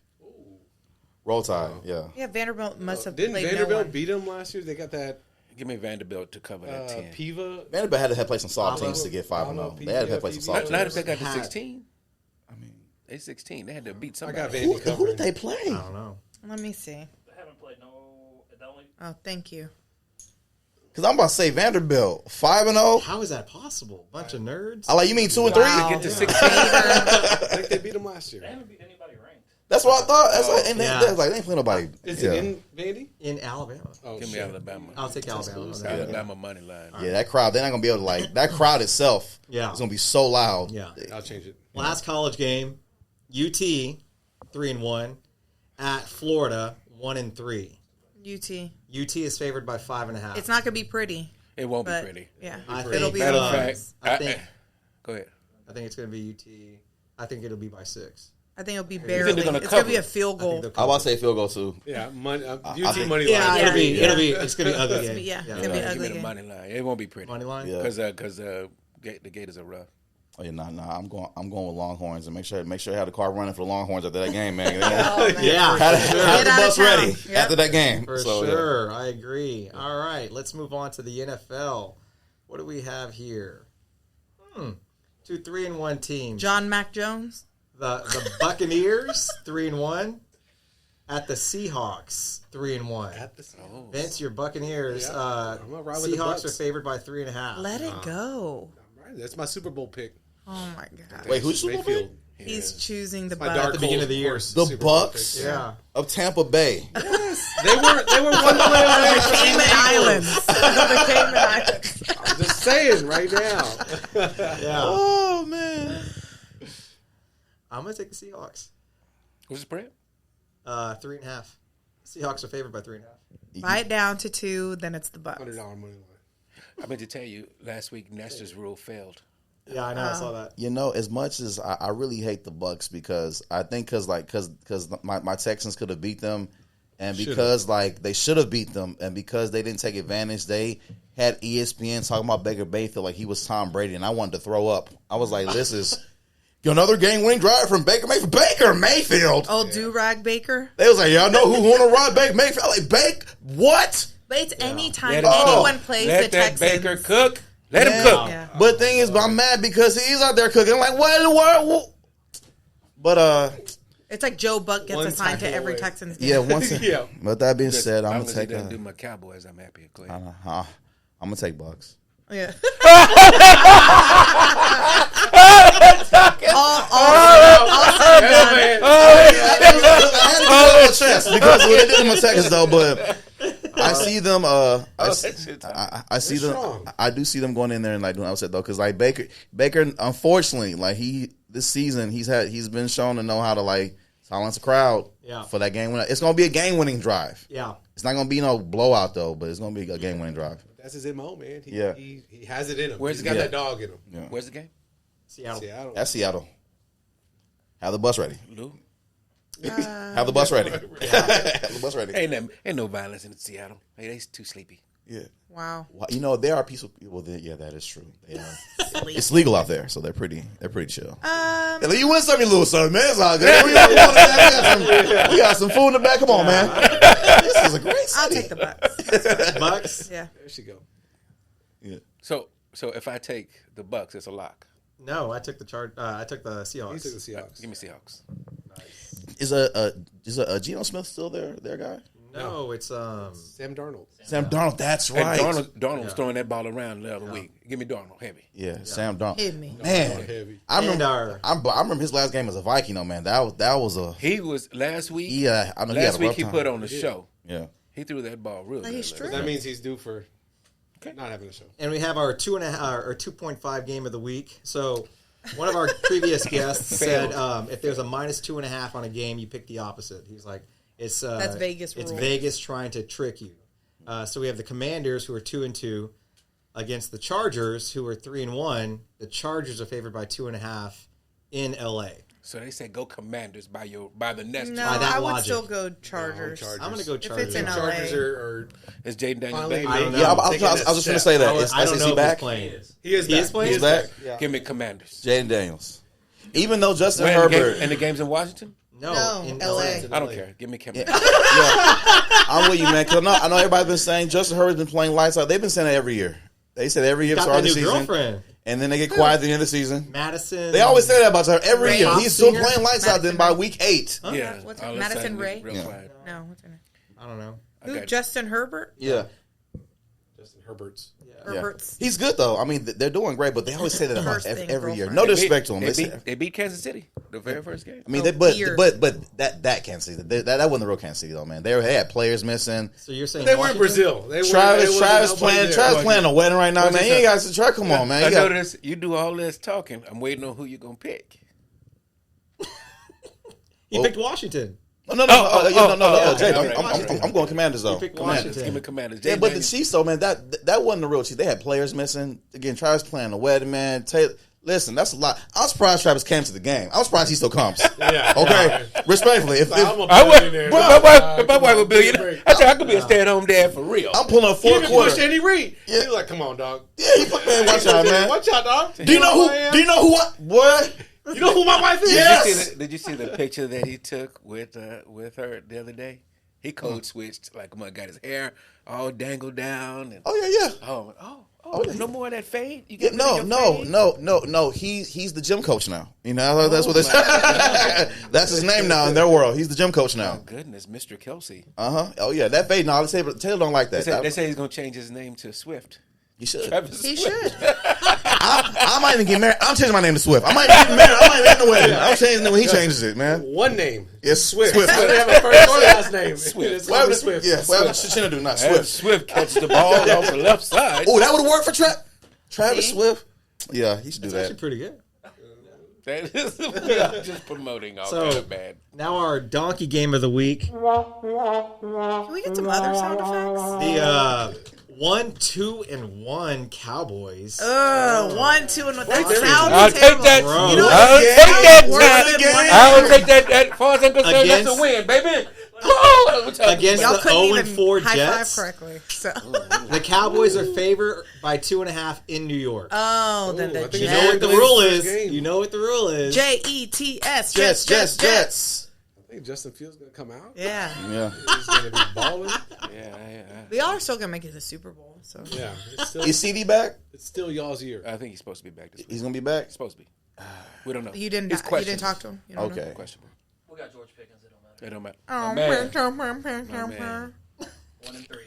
Roll Tide. Yeah. Yeah, Vanderbilt must have Didn't played Vanderbilt no one. beat them last year? They got that Give me Vanderbilt to cover that 10. Piva. Vanderbilt had to play some soft teams to get 5-0. They had to play some soft Not teams. if they got to Had- 16. I mean, they 16. They had to beat I somebody. got Who Vandy did covering. they play? I don't know. Let me see. They haven't played the only Oh, thank you. Because I'm about to say Vanderbilt 5-0. How is that possible? Bunch of nerds. I like you mean 2 and 3. Wow. Get to 16. I think they beat them last year. they haven't beat anybody ranked. That's what I thought. That's like, and Yeah. they ain't playing nobody. Is yeah. it in Vandy? In Alabama. Oh, Give me shit. Alabama. I'll take Alabama. on that. Alabama money line. Yeah, that crowd. They're not gonna be able to like that crowd itself. Yeah. It's gonna be so loud. Yeah. I'll change it. Last college game, UT 3-1 at Florida 1-3. UT. UT is favored by 5.5. It's not gonna be pretty, It won't be but pretty. yeah, I it'll think, be Matter of close. fact, I think go ahead. I think it's going to be UT. I think it'll be by 6. I think it'll be think barely. they're gonna It's gonna cover be a it? field I think goal. they'll I'm about to say field goal too. Yeah, UT money Yeah, line. it'll be. Yeah. It'll be. It's gonna be ugly. Game. Yeah, it's yeah. gonna be Give ugly me the game. money line. It won't be pretty. Money line. Yeah. Because the Gators are rough. Oh yeah, nah. I'm going with Longhorns and make sure I have the car running for the Longhorns after that game, man. Oh, man. Yeah, Had for sure. the Get out of bus town. ready Yep. after that game. For So, yeah. sure. I agree. All right, let's move on to the NFL. What do we have here? 2 3-1 teams. John Mac Jones. The Buccaneers 3-1 at the Seahawks 3-1. Oh. Vince, your Buccaneers. Yeah. I'm gonna ride with the Seahawks Bucs. are favored by 3.5. Let it go. Right, that's my Super Bowl pick. Oh my god. Wait, who's Super Bowl pick? Mayfield. He's choosing the My Bucs. dark the beginning horse, of the year. horse, The Super Bowl Bucks? pick. Yeah. Of Tampa Bay. They were one play away The from Cayman the Islands. The Cayman Islands. I'm just saying right now. Yeah. Oh man. I'm gonna take the Seahawks. What's the spread? 3.5. Seahawks are favored by 3.5. Buy it down to 2, then it's the Bucks. $100 money line. I meant to tell you, last week Nestor's rule failed. Yeah, I know. I saw that. You know, as much as I really hate the Bucks because I think because my Texans could have beat them, and because like they should have beat them, and because they didn't take advantage, they had ESPN talking about Baker Mayfield like he was Tom Brady, and I wanted to throw up. I was like, this is another game-winning drive from Baker Mayfield. Baker Mayfield. Oh, Do-Rag Baker. They was like, y'all know who want to ride Baker Mayfield? I'm like, Bake what? But it's any time Let him anyone cook. plays Let the that Texans. Baker cook. Let him Yeah. cook. Yeah. But the thing is, I'm mad because he's out there cooking. I'm like, what in the world? But It's like Joe Buck gets One assigned to tackle every away. Texans game. yeah. Once. Yeah. But that being said, As I'm long gonna as he take. doesn't do my Cowboys, I'm happy. Go ahead. I'm gonna take Bucks. Yeah. I had to chest because what they did in my Texans though, but I see them. I see them. strong. I do see them going in there and like doing upset though, because like Baker, unfortunately, like this season he's been shown to know how to like silence a crowd for that game winner. It's gonna be a game winning drive. Yeah, it's not gonna be no blowout though, but it's gonna be a game winning drive. That's his MO, man. He He has it in him. Where's He's the got game? that dog in him. Yeah. Where's the game? Seattle. That's Seattle. Have the bus ready. Lou? Have the bus ready. Have the bus ready. Ain't no violence in Seattle. Hey, they too sleepy. Yeah. Wow. Well, you know, there are peaceful. Well, yeah, that is true. They are. It's legal out there, so they're pretty chill. Hey, you win some, you lose some, man. It's all good. We got some food in the back. Come on, man. This is a great city. I'll take the Bucks. Bucks. Yeah. There she go. Yeah. So if I take the Bucks, it's a lock. No, I took the I took the Seahawks. He took the Seahawks. Give me Seahawks. Is a Geno Smith still their guy? No, it's Sam Darnold. Sam Darnold. That's Hey, right. Darnold was throwing that ball around the other week. Give me Darnold heavy. Yeah, Sam Darnold. Hit me. Man, Heavy. I And remember his last game as a Viking. though, man, that was a He was last week. yeah. I know he had Last a week rough he time. put on the show. Yeah. He threw that ball real good. He's last true. week. That means he's due for not having a show. and we have our 2.5 game of the week. So one of our previous guests said if there's a -2.5 on a game, you pick the opposite. He's like, it's That's Vegas It's rule. Vegas trying to trick you. So we have the Commanders who are 2-2 against the Chargers who are 3-1. The Chargers are favored by 2.5 in LA. So they said go Commanders by the next. No, By that I would logic. still go Chargers. Chargers. I'm going to go If Chargers. it's in LA. Chargers are Is Jaden Daniels finally back? I don't know. Yeah, I was taking just going to say that. Is I don't know SEC if back? he's playing. He is He back. is playing? He's back. Yeah. Give me Commanders. Jaden Daniels. Even though Justin Wait, Herbert, and the game's in Washington? No, in LA. I don't care. Give me Commanders. I'm with you, man. Cause I know everybody's been saying Justin Herbert's been playing lights out. They've been saying that every year. They said every year Got start that of new the season, girlfriend, and then they get quiet at the end of the season. Madison. They always say that about her every Ray. year. He's still Singer? playing lights out. Then by week 8, Yeah. What's all it? of a Madison sudden, Ray? Real Yeah. quiet. No, what's her name? I don't know. Who? Okay. Justin Herbert? yeah. Justin Herbert's. Herbert's. He's good though. I mean, they're doing great, but they always say that about First thing, every year. girlfriend. No They beat- disrespect to him. They beat Kansas City the very first game. I mean, Oh, but weird. that Kansas City, that wasn't the real Kansas City though, man. They had players missing. So you're saying They were in Washington? Brazil. Travis playing a wedding right now, What's man. this You ain't up? got to try. Come on, man. I You got- notice you do all this talking. I'm waiting on who you're gonna pick. He picked Washington. No, Jay, all right. I'm going Commanders though. You picked Commanders. Washington. Give me Commanders. Yeah, Jaden but the Daniels. Chiefs though, man, that wasn't the real Chiefs. They had players missing. Again, Travis playing a wedding, man. Listen, that's a lot. I'm surprised Travis came to the game. I'm surprised he still comes. Yeah. Okay, respectfully, if I would. My wife would be. I said I could be a stay-at-home dad for real. I'm pulling a He fourth even pushed quarter. Andy Reid. Yeah. He's like, come on, dog. Yeah, man, watch out, man. Watch out, dog. Do you know who? I am? Do you know who? What? You know who my wife is? Yes. Did you see the picture that he took with her the other day? He code switched like got his hair all dangled down. And, Oh yeah. no more of that fade. You Yeah, get rid of your fade? no. He's the gym coach now. You know that's what that's his name now in their world. He's the gym coach Oh now. goodness, Mr. Kelsey. Oh yeah, that fade. No, Taylor don't like that. They say he's gonna change his name to Swift. You should. Travis He Swift. should. I might even get married. I'm changing my name to Swift. I might get married. I might get in the wedding. I'm changing it when he changes it, man. One name. It's Swift. They have a first or last name. Swift. It's Well, Swift. yeah, well, Chinedu, not Swift. Swift. Swift catches the ball off the left side. Oh, that would work for Travis See? Swift. Yeah, he should do It's actually that. pretty good. That is just promoting all So- kind of bad. Now our donkey game of the week. Can we get some other sound effects? The 1, 2, and 1 Cowboys. 1, 2, and 1. That there we sounds go. I'll take terrible. that. Bro. You know I'll what? take that. Worse than Again. one. I will take that. As far as I'm concerned, that's Against- a win, baby. Oh, Against Y'all the couldn't 0 even and 4 high Jets. five correctly. So. The Cowboys are favored by 2.5 in New York. Oh, then Ooh, the I think You Yeah. know what the Jets. rule First is. game. You know what the rule is. Jets. Jets. I think Justin Fields going to come out. Yeah. Yeah. He's going to be balling. Yeah. We all are still going to make it to the Super Bowl. So. Yeah. It's Is CD back? still y'all's year. I think he's supposed to be back this week. He's gonna be back. He's supposed to be. We don't know. You didn't He's talk to him? You don't know? Okay. Questionable. We got George Pickens. It don't matter. It don't matter. Oh, My man. man. My man. 1 and 3.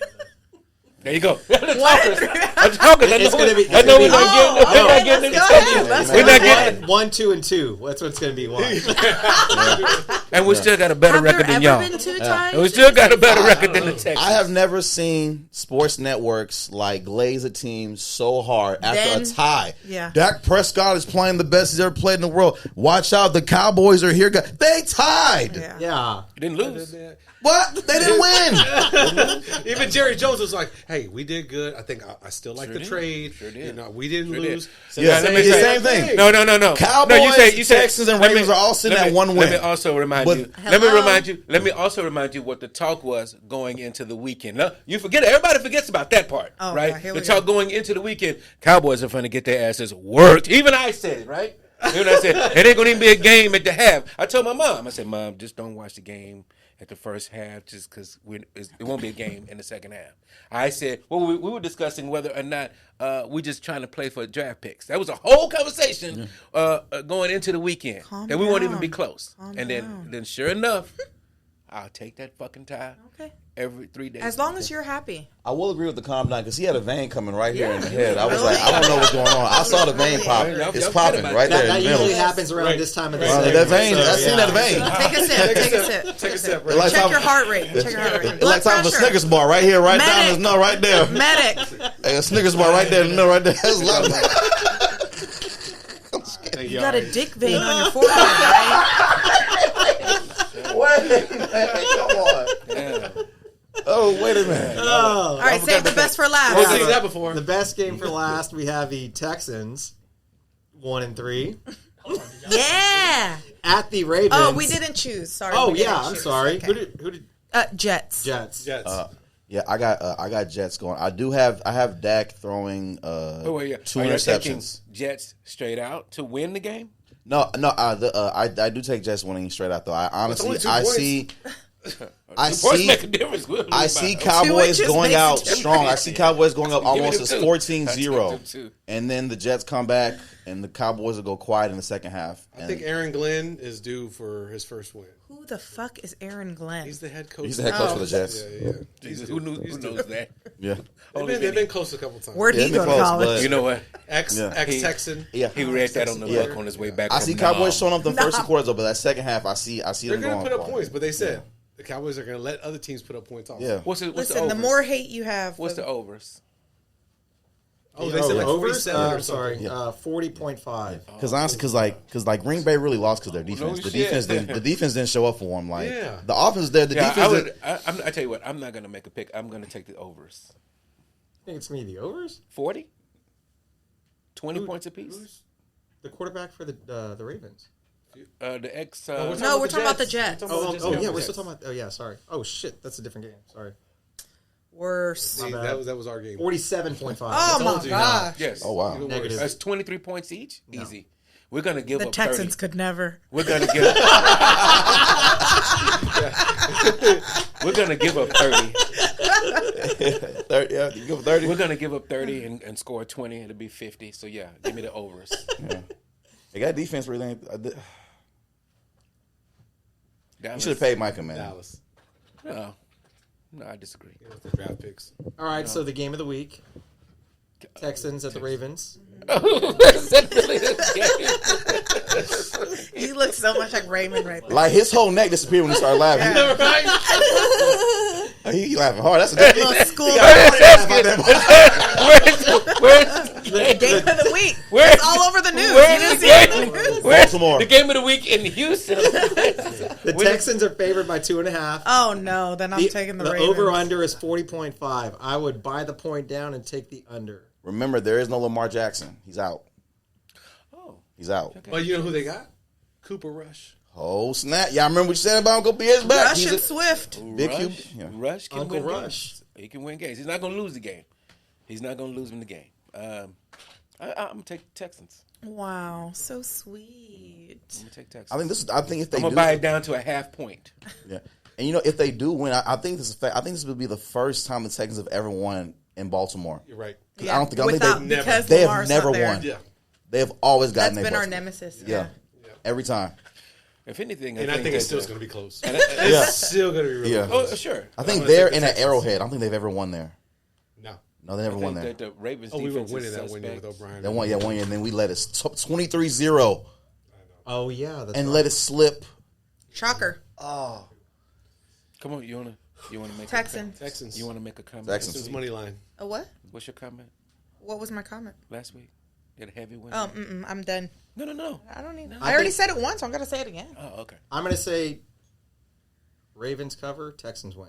There you go. What? I'm talking. It's gonna be. I know we're not getting it. Let's We're not getting 1, 2, and 2. That's what it's gonna be. 1. And we still got a better Have record there than ever y'all. been 2 times? And we still got a better record than the Texans. I have never seen sports networks like glaze a team so hard after a tie. Yeah. Dak Prescott is playing the best he's ever played in the world. Watch out, the Cowboys are here. They tied. Yeah. Yeah. You didn't lose. What? They didn't win. Even Jerry Jones was like, "Hey, we did good. I think I still like the did. trade. Sure did. You know, we didn't Sure lose." did. Yeah, let me it's the say- same thing. No. Cowboys, no, you say Texans, and Ravens are all sitting at 1 win. Let me also remind But- you. Hello? Let me also remind you what the talk was going into the weekend. No, you forget. Everybody forgets about that part, Oh, right? God, here The we talk go. going into the weekend. Cowboys are going to get their asses worked. Even I said it, right? Even I said it ain't going to even be a game at the half. I told my mom. I said, "Mom, just don't watch the game at the first half, just because it won't be a game in the second half." I said, well, we were discussing whether or not we're just trying to play for draft picks. That was a whole conversation going into the weekend Calm that we won't down. even be close. Calm And down. then sure enough, I'll take that fucking tie Okay. every 3 days. As long as you're happy. I will agree with the calm down because he had a vein coming right here in the Yeah. head. I was Really? like, I don't know what's going on. I saw the vein pop. Y'all It's forget popping about right That, there that in the usually middle. happens around this time of the Right. season. That vein, So, I seen that vein. Take a sip. Take a sip. Take a sip. It like Check time- your heart rate. Check your heart rate. It's Blood like time for a pressure. Snickers bar right here, right down Medic. his nose, right there. Medic. Hey, a Snickers bar right there in the middle, right there. That's a lot of You got a dick vein on your forehead, right? Wait, man, come on. Yeah. Oh, wait a minute. All right, save the best for I've last. seen that before. The best game for last, we have the Texans, 1-3, Yeah. at the Ravens. Oh, we didn't choose. Sorry. Oh we didn't yeah, I'm choose. sorry. Okay. Who did Jets. Jets? Jets. Yeah, I got Jets going. I have Dak throwing Oh, wait, yeah. 2 Are you taking interceptions. Jets straight out to win the game? No, I do take Jets winning straight out though. I honestly, only 2 I points. see. I The points see. make a difference. I see Cowboys inches going makes a out difference. strong. I see Cowboys going up Give me almost them as two. 14-0. I took them too. And then the Jets come back, and the Cowboys will go quiet in the second half. I think Aaron Glenn is due for his first win. Who the fuck is Aaron Glenn? He's the head coach. He's the head coach Oh. for the Jets. Yeah. Jesus, who knows that? Yeah. They've been close a couple times. Where'd Yeah, he go to close, college? but- You know what? Ex-Texan. Yeah. He read that on the Yeah. book on his way back. I from see Cowboys Nam. showing up the first 2 quarters, though, but that second half, I see They're them going going to put up quiet. points, but they said the Cowboys are going to let other teams put up points also. Yeah. What's Listen, the overs? more hate you have, What's the overs? Oh, they said like overs? 47 or Sorry, something. 40.5. Because honestly, because Green Bay really lost because their defense. No the shit. defense didn't show up for them. Like Yeah. the offense there, the Yeah, defense. I tell you what, I'm not going to make a pick. I'm going to take the overs. I think it's me. The overs. 40? 20 points apiece? Who's the quarterback for the Ravens? The ex. No, we're talking about the Jets. Oh yeah, we're still talking about. Oh yeah, sorry. Oh shit, that's a different game. Sorry. Worse. See, bad. that was our game. 47.5. Oh my told you. gosh. yes. Oh wow. Even worse. Negative. That's 23 points each? Easy. We're going to give The up Texans 30. could never. We're going to give We're going to give up 30. 30, yeah, you give 30. We're going to give up 30 and score 20. It'll be 50. So, yeah, give me the overs. They got defense really. You Dallas. should have paid Micah, man. Dallas. No, I disagree. With the draft picks. All right, so the game of the week: Texans at the Ravens. You look so much like Raymond right there. Like his whole neck disappeared when he started laughing. He laughing hard. That's a good Little school Where's game of the week. Where's- It's all over the news. where's You didn't the see it in game? the news? Where's Baltimore. the game of the week in Houston? The Texans are favored by 2.5. Oh no, then I'm taking the Ravens. over under is 40.5. I would buy the point down and take the under. Remember, there is no Lamar Jackson. He's out. Oh, He's out. Well, you know who they got? Cooper Rush. Oh snap! Y'all remember what you said about him? Go be his back. Rush He's and a Swift. big Rush, cube. Yeah. Rush can Uncle win Rush. games. He can win games. He's not going to lose the game. He's not going to lose in the game. I'm going to take Texans. Wow, so sweet. I'm going to take Texans. I think if they I'm going do, to buy it down to a half point. yeah. And you know, if they do win, I think this is. I think this will be the first time the Texans have ever won in Baltimore. You're right. I don't think Without, they never- because they have Lamar's never not there. won. Yeah. They have always gotten. That's their been our butts. nemesis. Yeah. Every time. If anything, And I think that, it's still going to be close. and It's still going to be really Yeah. close. Oh, sure. I think gonna they're take the in an Texans. Arrowhead. I don't think they've ever won there. No. No, they never won that there. the Ravens Oh, we were defense winning is that one year with suspect. O'Brien. They won, 1 year, and then we let it 23-0 Oh yeah, that's and right. let it slip. Shocker. Oh, Come on, you wanna make Texans. Texans. You wanna make a comment? Texans. Texans money line. A what? What's your comment? What was my comment? Last week, you had a heavy win. Oh, I'm done. No. I don't need. I I already think- said it once. So I'm gonna say it again. Oh, okay. I'm gonna say Ravens cover, Texans win.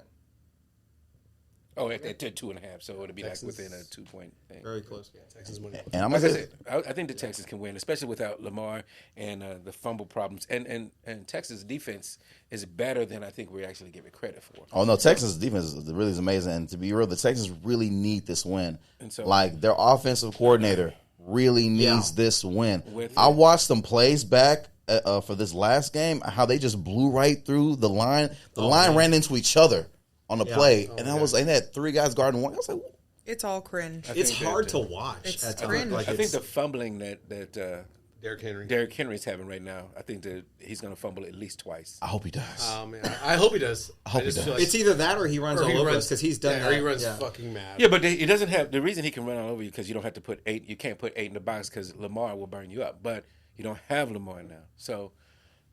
Oh, at 2.5, so it'll be Texans. like within a 2-point thing. Very close. Texans money line. and I'm Like gonna I say said, I think the Texans can win, especially without Lamar and the fumble problems. And Texas defense is better than I think we actually give it credit for. oh no, Texas defense really is amazing. And to be real, the Texans really need this win. And so- like their offensive coordinator really needs this win. With I it. watched some plays back for this last game, how they just blew right through the line. The line ran into each other on the play, and they had 3 guys guarding one. I was like, It's all cringe. I It's think hard that, to watch. It's at times. cringe. Like, I think it's- the fumbling that Derrick Henry. Derrick Henry's having right now, I think that he's going to fumble at least twice. I hope he does. Oh man, I hope he does. I hope he just does. feel like- it's either that or he runs or all he over runs us because he's done yeah, that. or he runs yeah. fucking mad. Yeah, but he doesn't have the reason he can run all over you because you don't have to put 8. You can't put 8 in the box because Lamar will burn you up. But you don't have Lamar now, so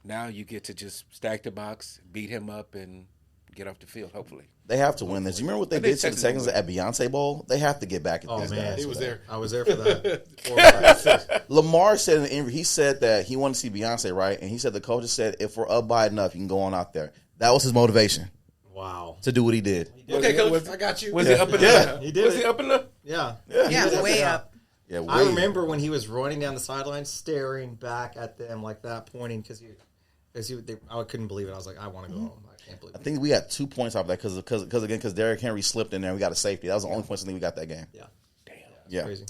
now you get to just stack the box, beat him up, and get off the field. Hopefully, They have to win this. You remember what they I think did to the Texas Texans will at Beyonce Bowl? They have to get back at Oh these man, guys. He was there. I was there for that. Lamar said in the interview, he said that he wanted to see Beyonce, right? And he said the coach said, if we're up by enough, you can go on out there. That was his motivation Wow. to do what he did. Okay, coach, I got you. was it up in Yeah. the? He did Was it. he up in the? Yeah. Yeah, way Yeah. up. Yeah, I way- remember when he was running down the sideline, staring back at them like that, pointing because I couldn't believe it. I was like, I want to go home. I can't believe I it. think we got 2 points off that because Derrick Henry slipped in there and we got a safety. That was the only points I think we got that game. Yeah. Damn. Yeah. Crazy.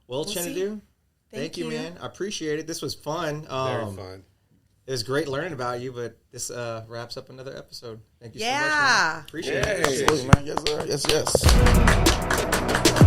Well, see. Chinedu, thank you, you. man. I appreciate it. This was fun. Very fun. It was great learning about you, but this wraps up another episode. Thank you so much. Yeah. Man. Appreciate it. Yay. Absolutely, man. Yes, sir. Yes, yes.